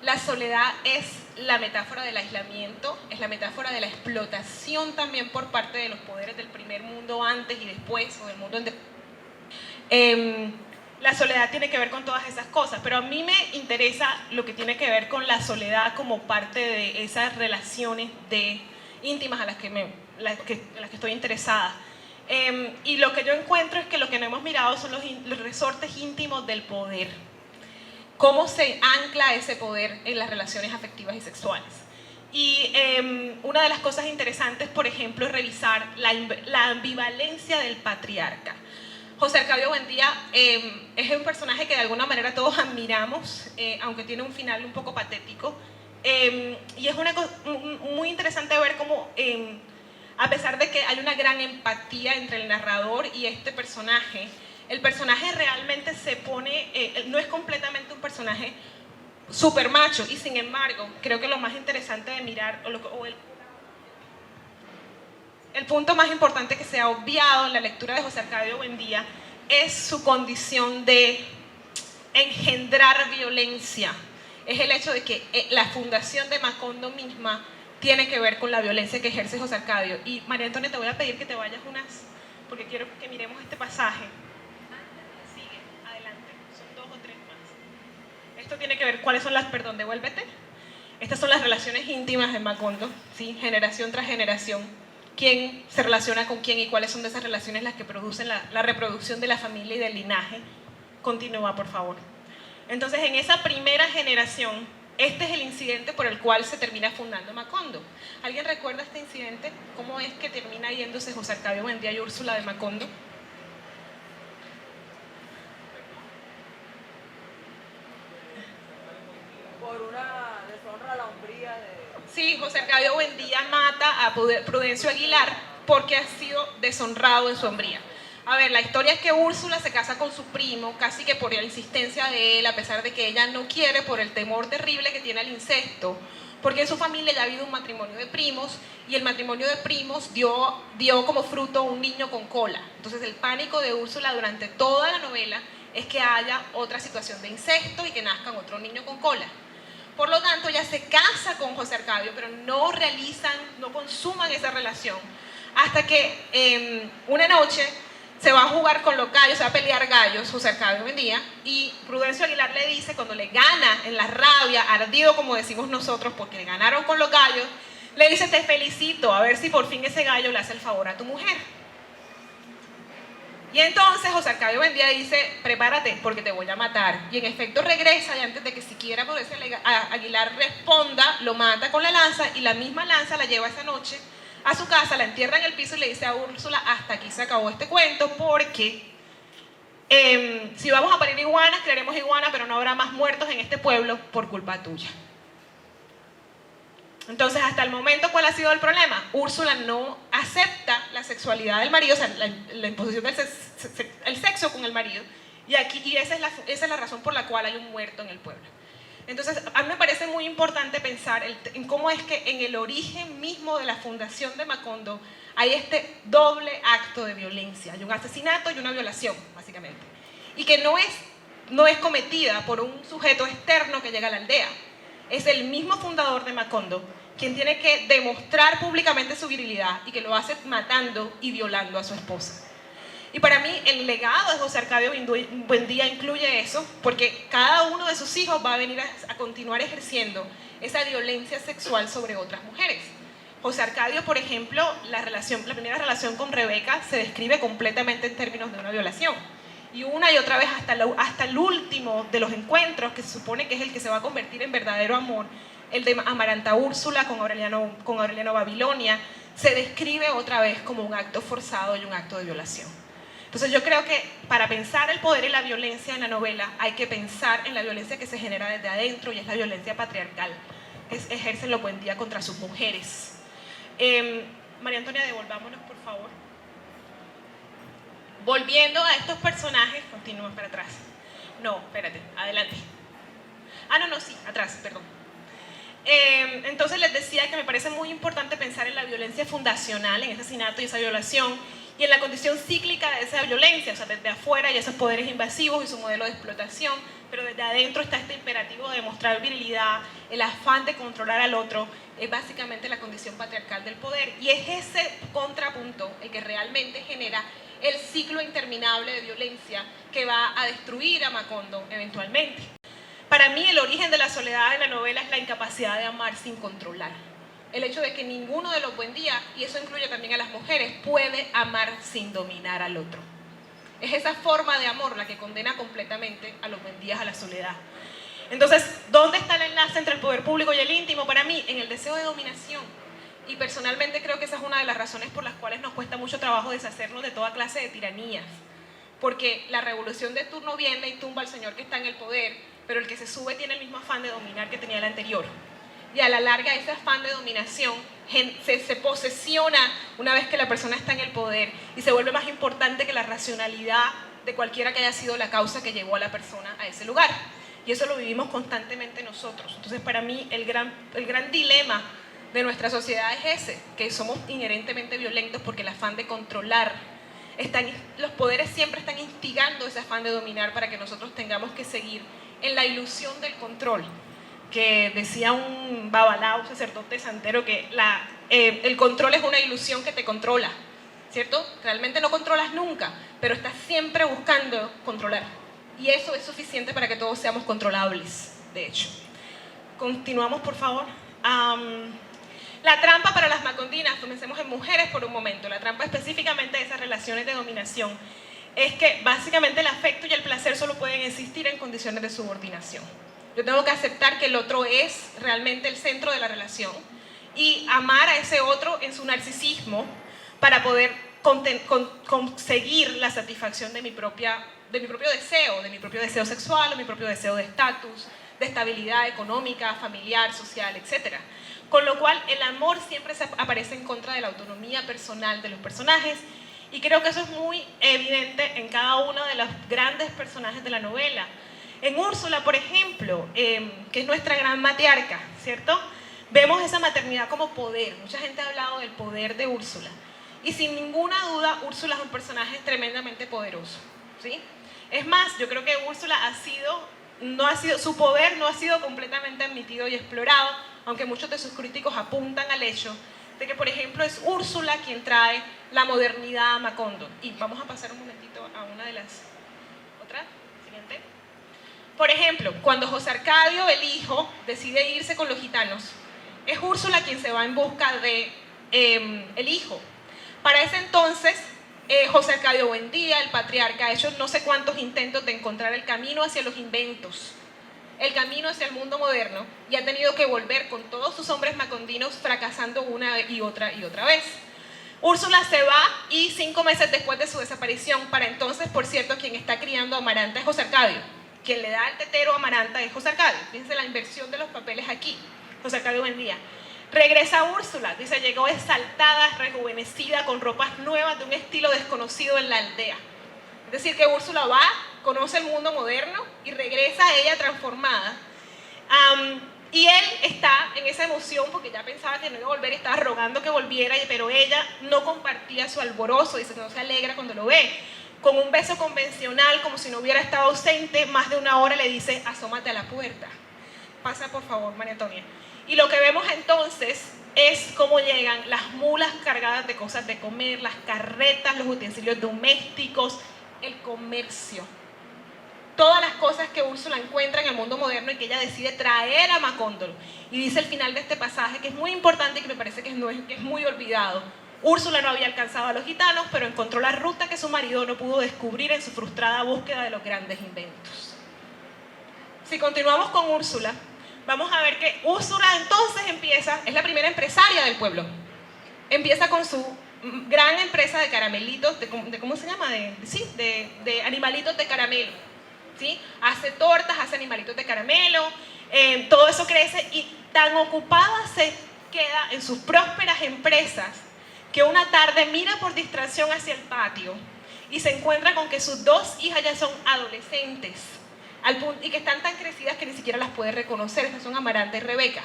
la soledad es la metáfora del aislamiento, es la metáfora de la explotación también por parte de los poderes del primer mundo antes y después, o del mundo la soledad tiene que ver con todas esas cosas, pero a mí me interesa lo que tiene que ver con la soledad como parte de esas relaciones íntimas a las que estoy interesada. Y lo que yo encuentro es que lo que no hemos mirado son los resortes íntimos del poder. Cómo se ancla ese poder en las relaciones afectivas y sexuales. Y una de las cosas interesantes, por ejemplo, es revisar la ambivalencia del patriarca. José Arcadio Buendía es un personaje que de alguna manera todos admiramos, aunque tiene un final un poco patético. Y es muy interesante ver cómo, a pesar de que hay una gran empatía entre el narrador y este personaje, el personaje realmente se pone, no es completamente un personaje súper macho, y sin embargo, creo que lo más interesante de mirar, el punto más importante que se ha obviado en la lectura de José Arcadio Buendía es su condición de engendrar violencia. Es el hecho de que la fundación de Macondo misma tiene que ver con la violencia que ejerce José Arcadio. Y María Antonia, te voy a pedir que te vayas porque quiero que miremos este pasaje. Sigue, adelante, son 2 o 3 más. Esto tiene que ver, ¿cuáles son las, perdón, devuélvete? Estas son las relaciones íntimas de Macondo, ¿sí? Generación tras generación. Quién se relaciona con quién y cuáles son de esas relaciones las que producen la reproducción de la familia y del linaje. Continúa, por favor. Entonces, en esa primera generación, este es el incidente por el cual se termina fundando Macondo. ¿Alguien recuerda este incidente? ¿Cómo es que termina yéndose José Arcadio Buendía y Úrsula de Macondo? Por una deshonra a la hombría de... Sí, José Arcadio Buendía mata a Prudencio Aguilar porque ha sido deshonrado en su hombría. A ver, la historia es que Úrsula se casa con su primo, casi que por la insistencia de él, a pesar de que ella no quiere, por el temor terrible que tiene al incesto, porque en su familia ya ha habido un matrimonio de primos, y el matrimonio de primos dio como fruto un niño con cola. Entonces el pánico de Úrsula durante toda la novela es que haya otra situación de incesto y que nazcan otro niño con cola. Por lo tanto, ella se casa con José Arcadio, pero no consuman esa relación, hasta que una noche se va a jugar con los gallos, se va a pelear gallos, José Arcadio Buendía, y Prudencio Aguilar le dice, cuando le gana en la rabia, ardido como decimos nosotros, porque le ganaron con los gallos, le dice: te felicito, a ver si por fin ese gallo le hace el favor a tu mujer. Y entonces José Arcadio Buendía dice: prepárate porque te voy a matar. Y en efecto regresa, y antes de que siquiera Prudencio Aguilar responda, lo mata con la lanza, y la misma lanza la lleva esa noche a su casa, la entierra en el piso y le dice a Úrsula: hasta aquí se acabó este cuento, porque si vamos a parir iguanas, crearemos iguanas, pero no habrá más muertos en este pueblo por culpa tuya. Entonces, hasta el momento, ¿cuál ha sido el problema? Úrsula no acepta la sexualidad del marido, o sea, la imposición del sexo con el marido, y esa es la razón por la cual hay un muerto en el pueblo. Entonces, a mí me parece muy importante pensar en cómo es que en el origen mismo de la fundación de Macondo hay este doble acto de violencia. Hay un asesinato y una violación, básicamente. Y que no es cometida por un sujeto externo que llega a la aldea. Es el mismo fundador de Macondo quien tiene que demostrar públicamente su virilidad, y que lo hace matando y violando a su esposa. Y para mí el legado de José Arcadio Buendía incluye eso, porque cada uno de sus hijos va a venir a continuar ejerciendo esa violencia sexual sobre otras mujeres. José Arcadio, por ejemplo, la primera relación con Rebeca se describe completamente en términos de una violación. Y una y otra vez, hasta el último de los encuentros, que se supone que es el que se va a convertir en verdadero amor, el de Amaranta Úrsula con Aureliano Babilonia, se describe otra vez como un acto forzado y un acto de violación. Entonces yo creo que para pensar el poder y la violencia en la novela hay que pensar en la violencia que se genera desde adentro, y es la violencia patriarcal que ejercen los Buendía contra sus mujeres. María Antonia, devolvámonos, por favor. Volviendo a estos personajes, continúa para atrás. No, espérate, adelante. Ah, no, sí, atrás, perdón. Entonces les decía que me parece muy importante pensar en la violencia fundacional, en ese asesinato y esa violación, y en la condición cíclica de esa violencia, o sea, desde afuera y esos poderes invasivos y su modelo de explotación, pero desde adentro está este imperativo de demostrar virilidad, el afán de controlar al otro, es básicamente la condición patriarcal del poder, y es ese contrapunto el que realmente genera el ciclo interminable de violencia que va a destruir a Macondo eventualmente. Para mí el origen de la soledad de la novela es la incapacidad de amar sin controlar. El hecho de que ninguno de los Buendía, y eso incluye también a las mujeres, puede amar sin dominar al otro. Es esa forma de amor la que condena completamente a los Buendías a la soledad. Entonces, ¿dónde está el enlace entre el poder público y el íntimo? Para mí, en el deseo de dominación. Y personalmente creo que esa es una de las razones por las cuales nos cuesta mucho trabajo deshacernos de toda clase de tiranías. Porque la revolución de turno viene y tumba al señor que está en el poder, pero el que se sube tiene el mismo afán de dominar que tenía el anterior. Y a la larga ese afán de dominación se posesiona una vez que la persona está en el poder y se vuelve más importante que la racionalidad de cualquiera que haya sido la causa que llevó a la persona a ese lugar. Y eso lo vivimos constantemente nosotros. Entonces para mí el gran dilema de nuestra sociedad es ese, que somos inherentemente violentos porque el afán de controlar, los poderes siempre están instigando ese afán de dominar para que nosotros tengamos que seguir en la ilusión del control, que decía un babalao, sacerdote santero, que el control es una ilusión que te controla, ¿cierto? Realmente no controlas nunca, pero estás siempre buscando controlar. Y eso es suficiente para que todos seamos controlables, de hecho. Continuamos, por favor. La trampa para las macondinas, comencemos en mujeres por un momento. La trampa específicamente de esas relaciones de dominación es que básicamente el afecto y el placer solo pueden existir en condiciones de subordinación. Yo tengo que aceptar que el otro es realmente el centro de la relación y amar a ese otro en su narcisismo para poder conseguir la satisfacción de mi propio deseo sexual, o mi propio deseo de estatus, de estabilidad económica, familiar, social, etc. Con lo cual el amor siempre aparece en contra de la autonomía personal de los personajes, y creo que eso es muy evidente en cada uno de los grandes personajes de la novela. En Úrsula, por ejemplo, que es nuestra gran matriarca, ¿cierto? Vemos esa maternidad como poder. Mucha gente ha hablado del poder de Úrsula. Y sin ninguna duda, Úrsula es un personaje tremendamente poderoso, ¿sí? Es más, yo creo que Úrsula su poder no ha sido completamente admitido y explorado, aunque muchos de sus críticos apuntan al hecho de que, por ejemplo, es Úrsula quien trae la modernidad a Macondo. Y vamos a pasar un momentito a una de las otras. Siguiente. Por ejemplo, cuando José Arcadio, el hijo, decide irse con los gitanos, es Úrsula quien se va en busca de el hijo. Para ese entonces, José Arcadio Buendía, el patriarca, ha hecho no sé cuántos intentos de encontrar el camino hacia los inventos, el camino hacia el mundo moderno, y ha tenido que volver con todos sus hombres macondinos, fracasando una y otra vez. Úrsula se va, y 5 meses después de su desaparición, para entonces, por cierto, quien está criando a Amaranta es José Arcadio. Quien le da el tetero a Amaranta es José Arcadio. Fíjense la inversión de los papeles aquí. José Arcadio Buendía. Regresa Úrsula, dice, llegó exaltada, rejuvenecida, con ropas nuevas de un estilo desconocido en la aldea. Es decir, que Úrsula va, conoce el mundo moderno y regresa a ella transformada. Y él está en esa emoción porque ya pensaba que no iba a volver y estaba rogando que volviera, pero ella no compartía su alborozo, dice que no se alegra cuando lo ve. Con un beso convencional, como si no hubiera estado ausente, más de 1 hora le dice, asómate a la puerta. Pasa, por favor, María Antonia. Y lo que vemos entonces es cómo llegan las mulas cargadas de cosas de comer, las carretas, los utensilios domésticos, el comercio. Todas las cosas que Úrsula encuentra en el mundo moderno y que ella decide traer a Macondo. Y dice al final de este pasaje, que es muy importante y que me parece que es muy olvidado. Úrsula no había alcanzado a los gitanos, pero encontró la ruta que su marido no pudo descubrir en su frustrada búsqueda de los grandes inventos. Si continuamos con Úrsula, vamos a ver que Úrsula entonces es la primera empresaria del pueblo. Empieza con su gran empresa de caramelitos, ¿cómo se llama? De animalitos de caramelo. ¿Sí? Hace tortas, hace animalitos de caramelo, todo eso crece, y tan ocupada se queda en sus prósperas empresas que una tarde mira por distracción hacia el patio y se encuentra con que sus 2 hijas ya son adolescentes. y que están tan crecidas que ni siquiera las puede reconocer. Estas son Amaranta y Rebeca.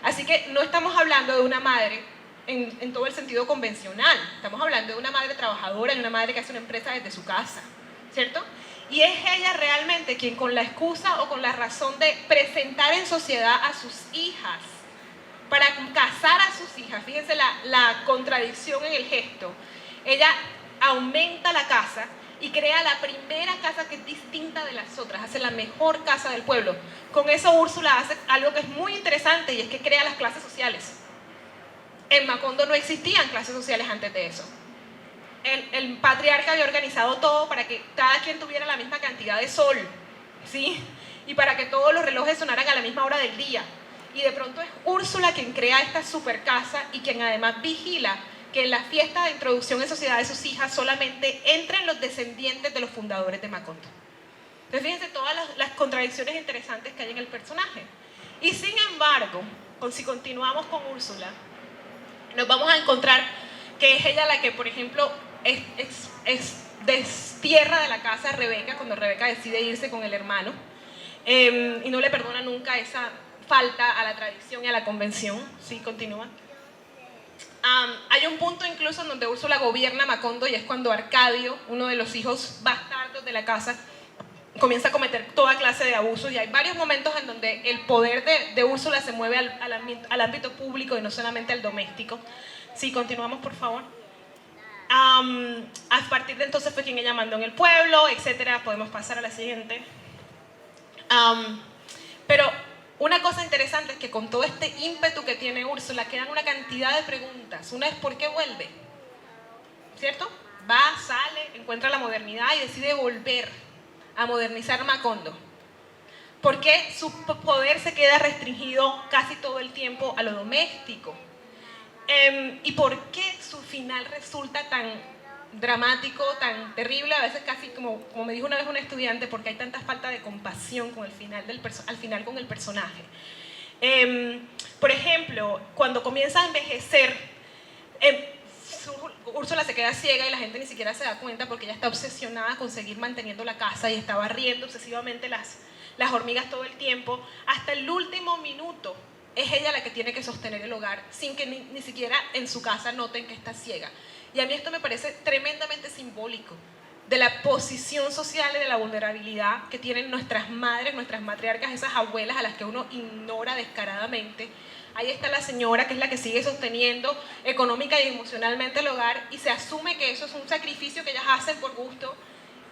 Así que no estamos hablando de una madre en todo el sentido convencional. Estamos hablando de una madre trabajadora, de una madre que hace una empresa desde su casa, ¿cierto? Y es ella realmente quien, con la excusa o con la razón de presentar en sociedad a sus hijas, para casar a sus hijas, fíjense la contradicción en el gesto, ella aumenta la casa y crea la primera casa que es distinta de las otras, hace la mejor casa del pueblo. Con eso Úrsula hace algo que es muy interesante, y es que crea las clases sociales. En Macondo no existían clases sociales antes de eso. El patriarca había organizado todo para que cada quien tuviera la misma cantidad de sol, ¿sí? Y para que todos los relojes sonaran a la misma hora del día. Y de pronto es Úrsula quien crea esta super casa y quien además vigila que en la fiesta de introducción en sociedad de sus hijas solamente entren los descendientes de los fundadores de Macondo. Entonces fíjense todas las contradicciones interesantes que hay en el personaje. Y sin embargo, si continuamos con Úrsula, nos vamos a encontrar que es ella la que, por ejemplo, destierra de la casa a Rebeca cuando Rebeca decide irse con el hermano, y no le perdona nunca esa falta a la tradición y a la convención. Sí, continúa. Hay un punto incluso en donde Úrsula gobierna Macondo, y es cuando Arcadio, uno de los hijos bastardos de la casa, comienza a cometer toda clase de abusos, y hay varios momentos en donde el poder de Úrsula se mueve al ámbito público y no solamente al doméstico. Sí, continuamos, por favor. A partir de entonces fue quien ella mandó en el pueblo, etcétera. Podemos pasar a la siguiente. Pero una cosa interesante es que con todo este ímpetu que tiene Úrsula, quedan una cantidad de preguntas. Una es ¿por qué vuelve? ¿Cierto? Va, sale, encuentra la modernidad y decide volver a modernizar Macondo. ¿Por qué su poder se queda restringido casi todo el tiempo a lo doméstico? ¿Y por qué su final resulta tan dramático, tan terrible? A veces casi como me dijo una vez un estudiante, porque hay tanta falta de compasión con el final al final con el personaje. Por ejemplo, cuando comienza a envejecer, Úrsula se queda ciega y la gente ni siquiera se da cuenta, porque ella está obsesionada con seguir manteniendo la casa y está barriendo obsesivamente las hormigas todo el tiempo. Hasta el último minuto es ella la que tiene que sostener el hogar, sin que ni siquiera en su casa noten que está ciega. Y a mí esto me parece tremendamente simbólico de la posición social y de la vulnerabilidad que tienen nuestras madres, nuestras matriarcas, esas abuelas a las que uno ignora descaradamente. Ahí está la señora, que es la que sigue sosteniendo económica y emocionalmente el hogar, y se asume que eso es un sacrificio que ellas hacen por gusto,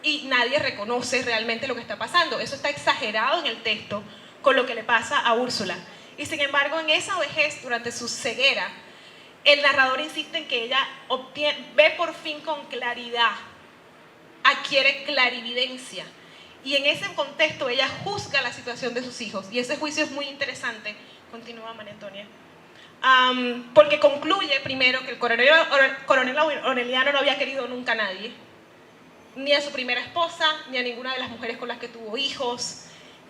y nadie reconoce realmente lo que está pasando. Eso está exagerado en el texto con lo que le pasa a Úrsula. Y sin embargo, en esa vejez, durante su ceguera, el narrador insiste en que ella ve por fin con claridad, adquiere clarividencia. Y en ese contexto ella juzga la situación de sus hijos. Y ese juicio es muy interesante. Continúa, María Antonia. Porque concluye primero que el coronel Aureliano no había querido nunca a nadie, ni a su primera esposa, ni a ninguna de las mujeres con las que tuvo hijos,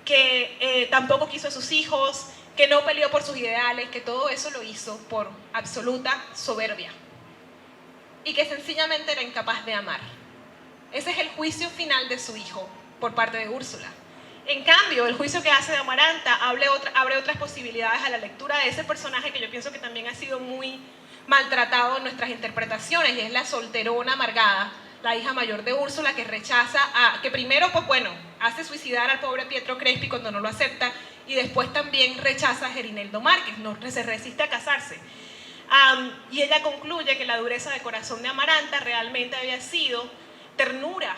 que tampoco quiso a sus hijos, que no peleó por sus ideales, que todo eso lo hizo por absoluta soberbia y que sencillamente era incapaz de amar. Ese es el juicio final de su hijo por parte de Úrsula. En cambio, el juicio que hace de Amaranta abre otras posibilidades a la lectura de ese personaje, que yo pienso que también ha sido muy maltratado en nuestras interpretaciones, y es la solterona amargada, la hija mayor de Úrsula, que rechaza que primero, pues bueno, hace suicidar al pobre Pietro Crespi cuando no lo acepta, y después también rechaza a Gerineldo Márquez, se resiste a casarse. Y ella concluye que la dureza de corazón de Amaranta realmente había sido ternura,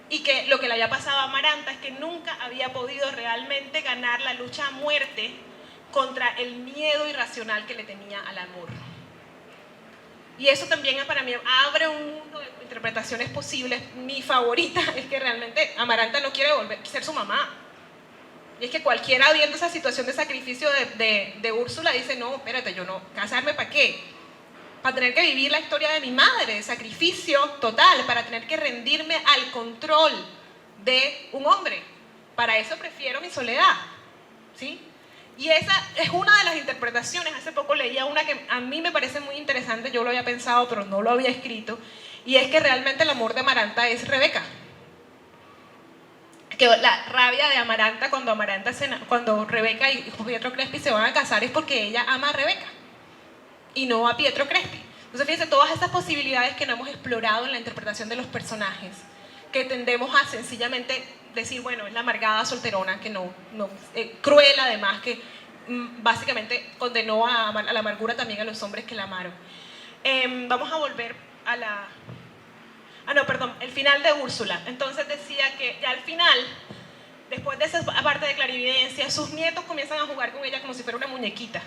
y que lo que le había pasado a Amaranta es que nunca había podido realmente ganar la lucha a muerte contra el miedo irracional que le tenía al amor. Y eso también para mí abre un mundo de interpretaciones posibles. Mi favorita es que realmente Amaranta no quiere volver a ser su mamá. Y es que cualquiera viendo esa situación de sacrificio de Úrsula dice, no, espérate, yo no, ¿casarme para qué? Para tener que vivir la historia de mi madre, de sacrificio total, para tener que rendirme al control de un hombre. Para eso prefiero mi soledad, ¿sí? Y esa es una de las interpretaciones. Hace poco leía una que a mí me parece muy interesante, yo lo había pensado pero no lo había escrito, y es que realmente el amor de Amaranta es Rebeca. que la rabia de Amaranta cuando Rebeca y Pietro Crespi se van a casar es porque ella ama a Rebeca y no a Pietro Crespi. Entonces fíjense todas estas posibilidades que no hemos explorado en la interpretación de los personajes, que tendemos a sencillamente decir, bueno, es la amargada solterona que cruel además, que básicamente condenó a la amargura también a los hombres que la amaron. Vamos a volver a la... el final de Úrsula. Entonces decía que ya al final, después de esa parte de clarividencia, sus nietos comienzan a jugar con ella como si fuera una muñequita.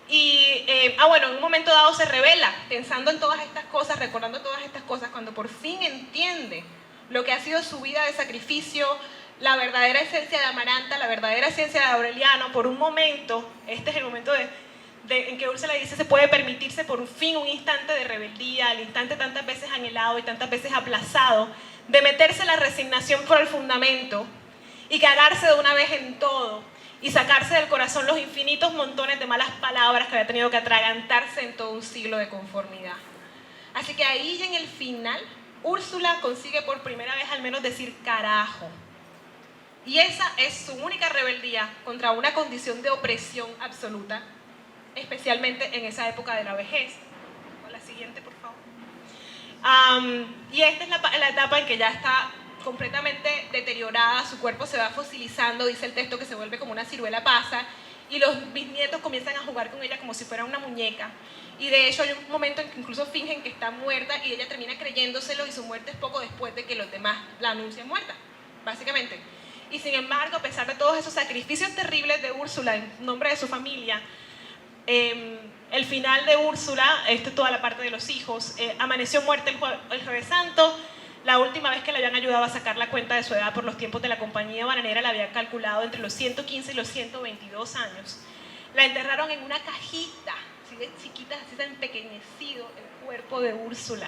Y, en un momento dado se revela, pensando en todas estas cosas, recordando todas estas cosas, cuando por fin entiende lo que ha sido su vida de sacrificio, la verdadera esencia de Amaranta, la verdadera esencia de Aureliano. Por un momento, este es el momento en que Úrsula dice se puede permitirse por fin un instante de rebeldía, el instante tantas veces anhelado y tantas veces aplazado, de meterse la resignación por el fundamento y cagarse de una vez en todo y sacarse del corazón los infinitos montones de malas palabras que había tenido que atragantarse en todo un siglo de conformidad. Así que ahí en el final, Úrsula consigue por primera vez al menos decir carajo. Y esa es su única rebeldía contra una condición de opresión absoluta, especialmente en esa época de la vejez. La siguiente, por favor. Y esta es la etapa en que ya está completamente deteriorada, su cuerpo se va fosilizando, dice el texto que se vuelve como una ciruela pasa, y los bisnietos comienzan a jugar con ella como si fuera una muñeca. Y de hecho hay un momento en que incluso fingen que está muerta y ella termina creyéndoselo, y su muerte es poco después de que los demás la anuncian muerta, básicamente. Y sin embargo, a pesar de todos esos sacrificios terribles de Úrsula en nombre de su familia, el final de Úrsula, esto es toda la parte de los hijos, amaneció muerta el Jueves Santo. La última vez que le habían ayudado a sacar la cuenta de su edad por los tiempos de la compañía bananera la habían calculado entre los 115 y los 122 años. La enterraron en una cajita, así de chiquita, así de empequeñecido el cuerpo de Úrsula.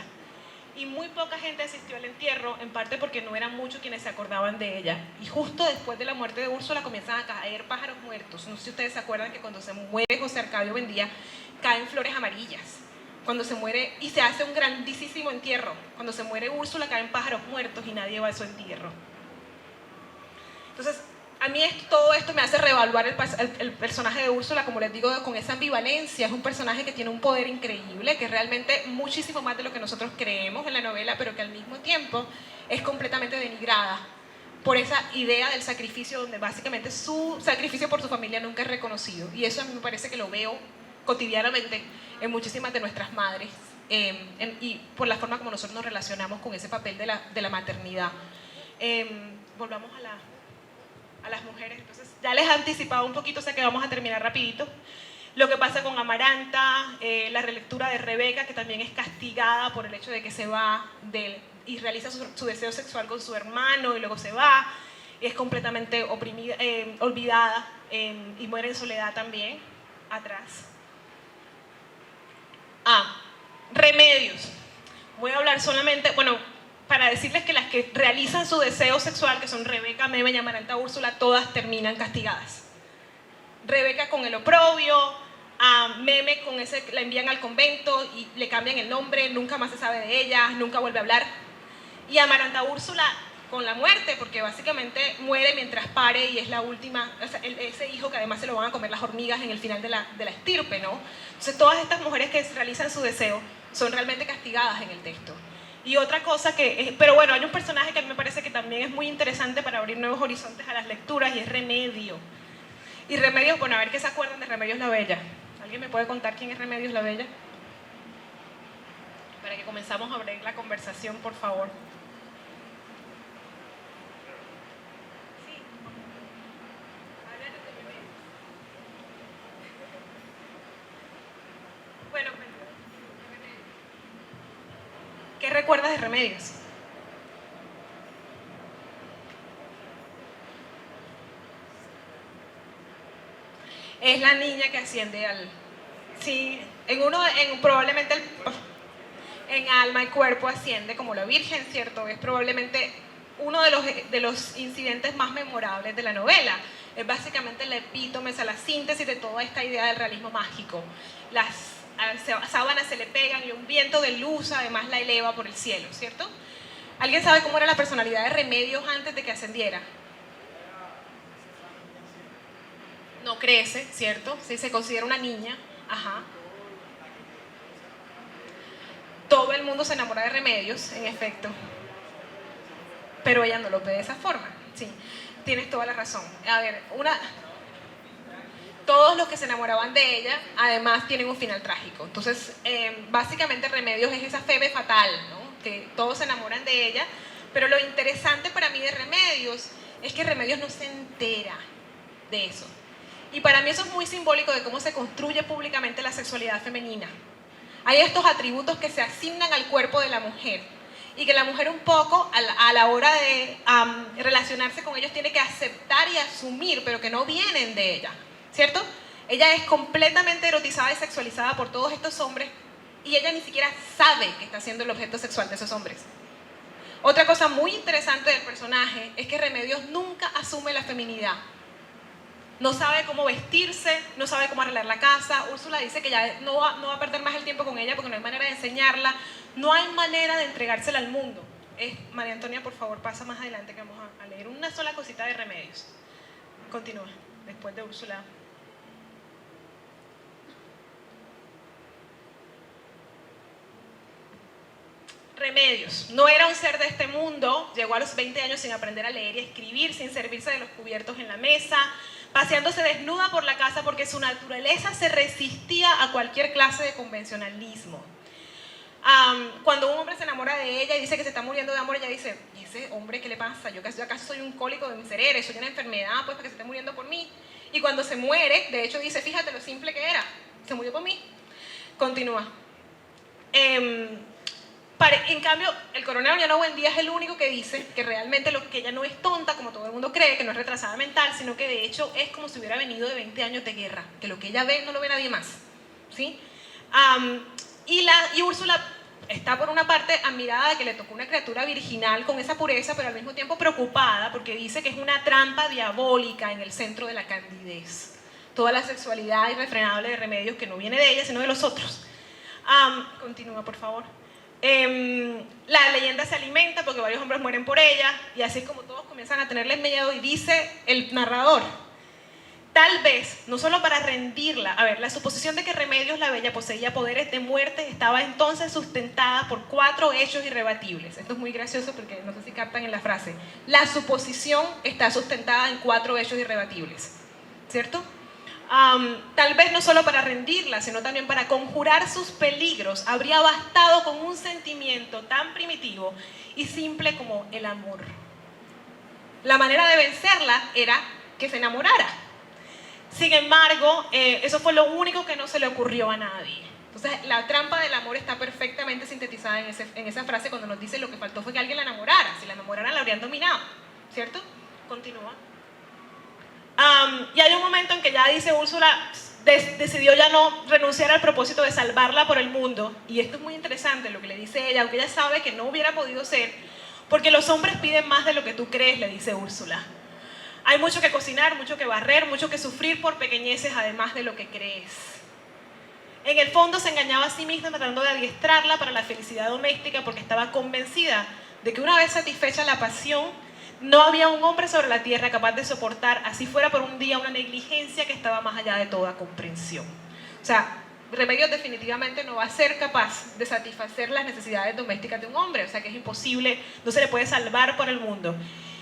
Y muy poca gente asistió al entierro, en parte porque no eran muchos quienes se acordaban de ella. Y justo después de la muerte de Úrsula comienzan a caer pájaros muertos. No sé si ustedes se acuerdan que cuando se muere José Arcadio Buendía, caen flores amarillas. Cuando se muere, y se hace un grandísimo entierro. Cuando se muere Úrsula, caen pájaros muertos y nadie va a su entierro. Entonces, a mí todo esto me hace reevaluar el personaje de Úrsula, como les digo, con esa ambivalencia. Es un personaje que tiene un poder increíble, que es realmente muchísimo más de lo que nosotros creemos en la novela, pero que al mismo tiempo es completamente denigrada por esa idea del sacrificio, donde básicamente su sacrificio por su familia nunca es reconocido. Y eso a mí me parece que lo veo cotidianamente en muchísimas de nuestras madres, y por la forma como nosotros nos relacionamos con ese papel de la maternidad. Volvamos a las mujeres. Entonces, ya les he anticipado un poquito, o sea que vamos a terminar rapidito. Lo que pasa con Amaranta, la relectura de Rebeca, que también es castigada por el hecho de que se va y realiza su deseo sexual con su hermano y luego se va, y es completamente oprimida, olvidada, y muere en soledad también, atrás. Remedios. Voy a hablar solamente, para decirles que las que realizan su deseo sexual, que son Rebeca, Meme y Amaranta Úrsula, todas terminan castigadas. Rebeca con el oprobio, a Meme la envían al convento y le cambian el nombre, nunca más se sabe de ella, nunca vuelve a hablar. Y Amaranta Úrsula con la muerte, porque básicamente muere mientras pare y es la última, ese hijo que además se lo van a comer las hormigas en el final de la estirpe, ¿no? Entonces todas estas mujeres que realizan su deseo son realmente castigadas en el texto. Y otra cosa pero bueno, hay un personaje que a mí me parece que también es muy interesante para abrir nuevos horizontes a las lecturas, y es Remedio. Y Remedios, a ver qué se acuerdan de Remedios la Bella. ¿Alguien me puede contar quién es Remedios la Bella? Para que comenzamos a abrir la conversación, por favor. Bueno, ¿qué recuerdas de Remedios? Es la niña que asciende sí, probablemente en alma y cuerpo asciende como la Virgen, ¿cierto? Es probablemente uno de los incidentes más memorables de la novela. Es básicamente el epítome, la síntesis de toda esta idea del realismo mágico. Las sábanas se le pegan y un viento de luz además la eleva por el cielo, ¿cierto? ¿Alguien sabe cómo era la personalidad de Remedios antes de que ascendiera? no crece, ¿cierto? Sí, se considera una niña, ajá. Todo el mundo se enamora de Remedios, en efecto, pero ella no lo ve de esa forma, sí, tienes toda la razón. A ver, todos los que se enamoraban de ella, además tienen un final trágico. Entonces, básicamente Remedios es esa febe fatal, ¿no? Que todos se enamoran de ella, pero lo interesante para mí de Remedios es que Remedios no se entera de eso. Y para mí eso es muy simbólico de cómo se construye públicamente la sexualidad femenina. Hay estos atributos que se asignan al cuerpo de la mujer y que la mujer un poco a la hora de relacionarse con ellos tiene que aceptar y asumir, pero que no vienen de ella, ¿cierto? Ella es completamente erotizada y sexualizada por todos estos hombres y ella ni siquiera sabe que está siendo el objeto sexual de esos hombres. Otra cosa muy interesante del personaje es que Remedios nunca asume la feminidad. No sabe cómo vestirse, no sabe cómo arreglar la casa. Úrsula dice que ya no va a perder más el tiempo con ella porque no hay manera de enseñarla, no hay manera de entregársela al mundo. María Antonia, por favor, pasa más adelante que vamos a leer una sola cosita de Remedios. Continúa, después de Úrsula. Remedios. No era un ser de este mundo, llegó a los 20 años sin aprender a leer y escribir, sin servirse de los cubiertos en la mesa, paseándose desnuda por la casa porque su naturaleza se resistía a cualquier clase de convencionalismo. Cuando un hombre se enamora de ella y dice que se está muriendo de amor, ella dice, ¿y ese hombre qué le pasa? Yo acaso soy un cólico de miserere, soy una enfermedad, pues, para que se esté muriendo por mí. Y cuando se muere, de hecho dice, fíjate lo simple que era, se murió por mí. Continúa. En cambio, el coronel Oñano Buendía es el único que dice que realmente que ella no es tonta, como todo el mundo cree, que no es retrasada mental, sino que de hecho es como si hubiera venido de 20 años de guerra, que lo que ella ve no lo ve nadie más, ¿sí? Y Úrsula está por una parte admirada de que le tocó una criatura virginal con esa pureza, pero al mismo tiempo preocupada porque dice que es una trampa diabólica en el centro de la candidez. Toda la sexualidad irrefrenable de Remedios que no viene de ella, sino de los otros. Continúa, por favor. La leyenda se alimenta porque varios hombres mueren por ella y así es como todos comienzan a tenerle miedo y dice el narrador, tal vez, no solo para rendirla, a ver, la suposición de que Remedios la Bella poseía poderes de muerte estaba entonces sustentada por 4 hechos irrebatibles. Esto es muy gracioso porque no sé si captan en la frase. La suposición está sustentada en 4 hechos irrebatibles, ¿cierto? Tal vez no solo para rendirla, sino también para conjurar sus peligros, habría bastado con un sentimiento tan primitivo y simple como el amor. La manera de vencerla era que se enamorara. Sin embargo, eso fue lo único que no se le ocurrió a nadie. Entonces, la trampa del amor está perfectamente sintetizada en esa frase cuando nos dice lo que faltó fue que alguien la enamorara. Si la enamoraran, la habrían dominado, ¿cierto? Continúa. Y hay un momento en que ya dice Úrsula decidió ya no renunciar al propósito de salvarla por el mundo, y esto es muy interesante lo que le dice ella, aunque ella sabe que no hubiera podido ser, porque los hombres piden más de lo que tú crees, le dice Úrsula. Hay mucho que cocinar, mucho que barrer, mucho que sufrir por pequeñeces además de lo que crees. En el fondo se engañaba a sí misma tratando de adiestrarla para la felicidad doméstica porque estaba convencida de que una vez satisfecha la pasión, no había un hombre sobre la tierra capaz de soportar, así fuera por un día, una negligencia que estaba más allá de toda comprensión. O sea, Remedios definitivamente no va a ser capaz de satisfacer las necesidades domésticas de un hombre, o sea que es imposible, no se le puede salvar por el mundo.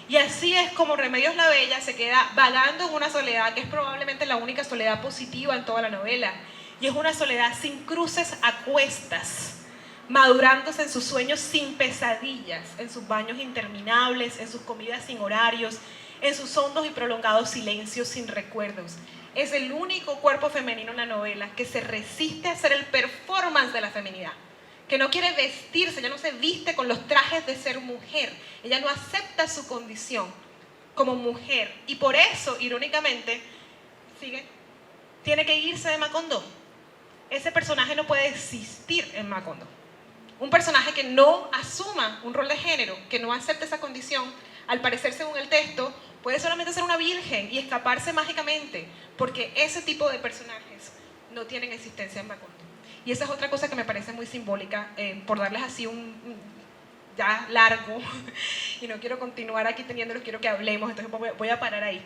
Y así es como Remedios la Bella se queda vagando en una soledad que es probablemente la única soledad positiva en toda la novela, y es una soledad sin cruces a cuestas, madurándose en sus sueños sin pesadillas, en sus baños interminables, en sus comidas sin horarios, en sus hondos y prolongados silencios sin recuerdos. Es el único cuerpo femenino en la novela que se resiste a hacer el performance de la feminidad, que no quiere vestirse, ella no se viste con los trajes de ser mujer, ella no acepta su condición como mujer y por eso, irónicamente, tiene que irse de Macondo. Ese personaje no puede existir en Macondo. Un personaje que no asuma un rol de género, que no acepte esa condición, al parecer según el texto, puede solamente ser una virgen y escaparse mágicamente, porque ese tipo de personajes no tienen existencia en Macondo. Y esa es otra cosa que me parece muy simbólica, por darles así ya largo, y no quiero continuar aquí teniéndolos, quiero que hablemos, entonces voy a parar ahí.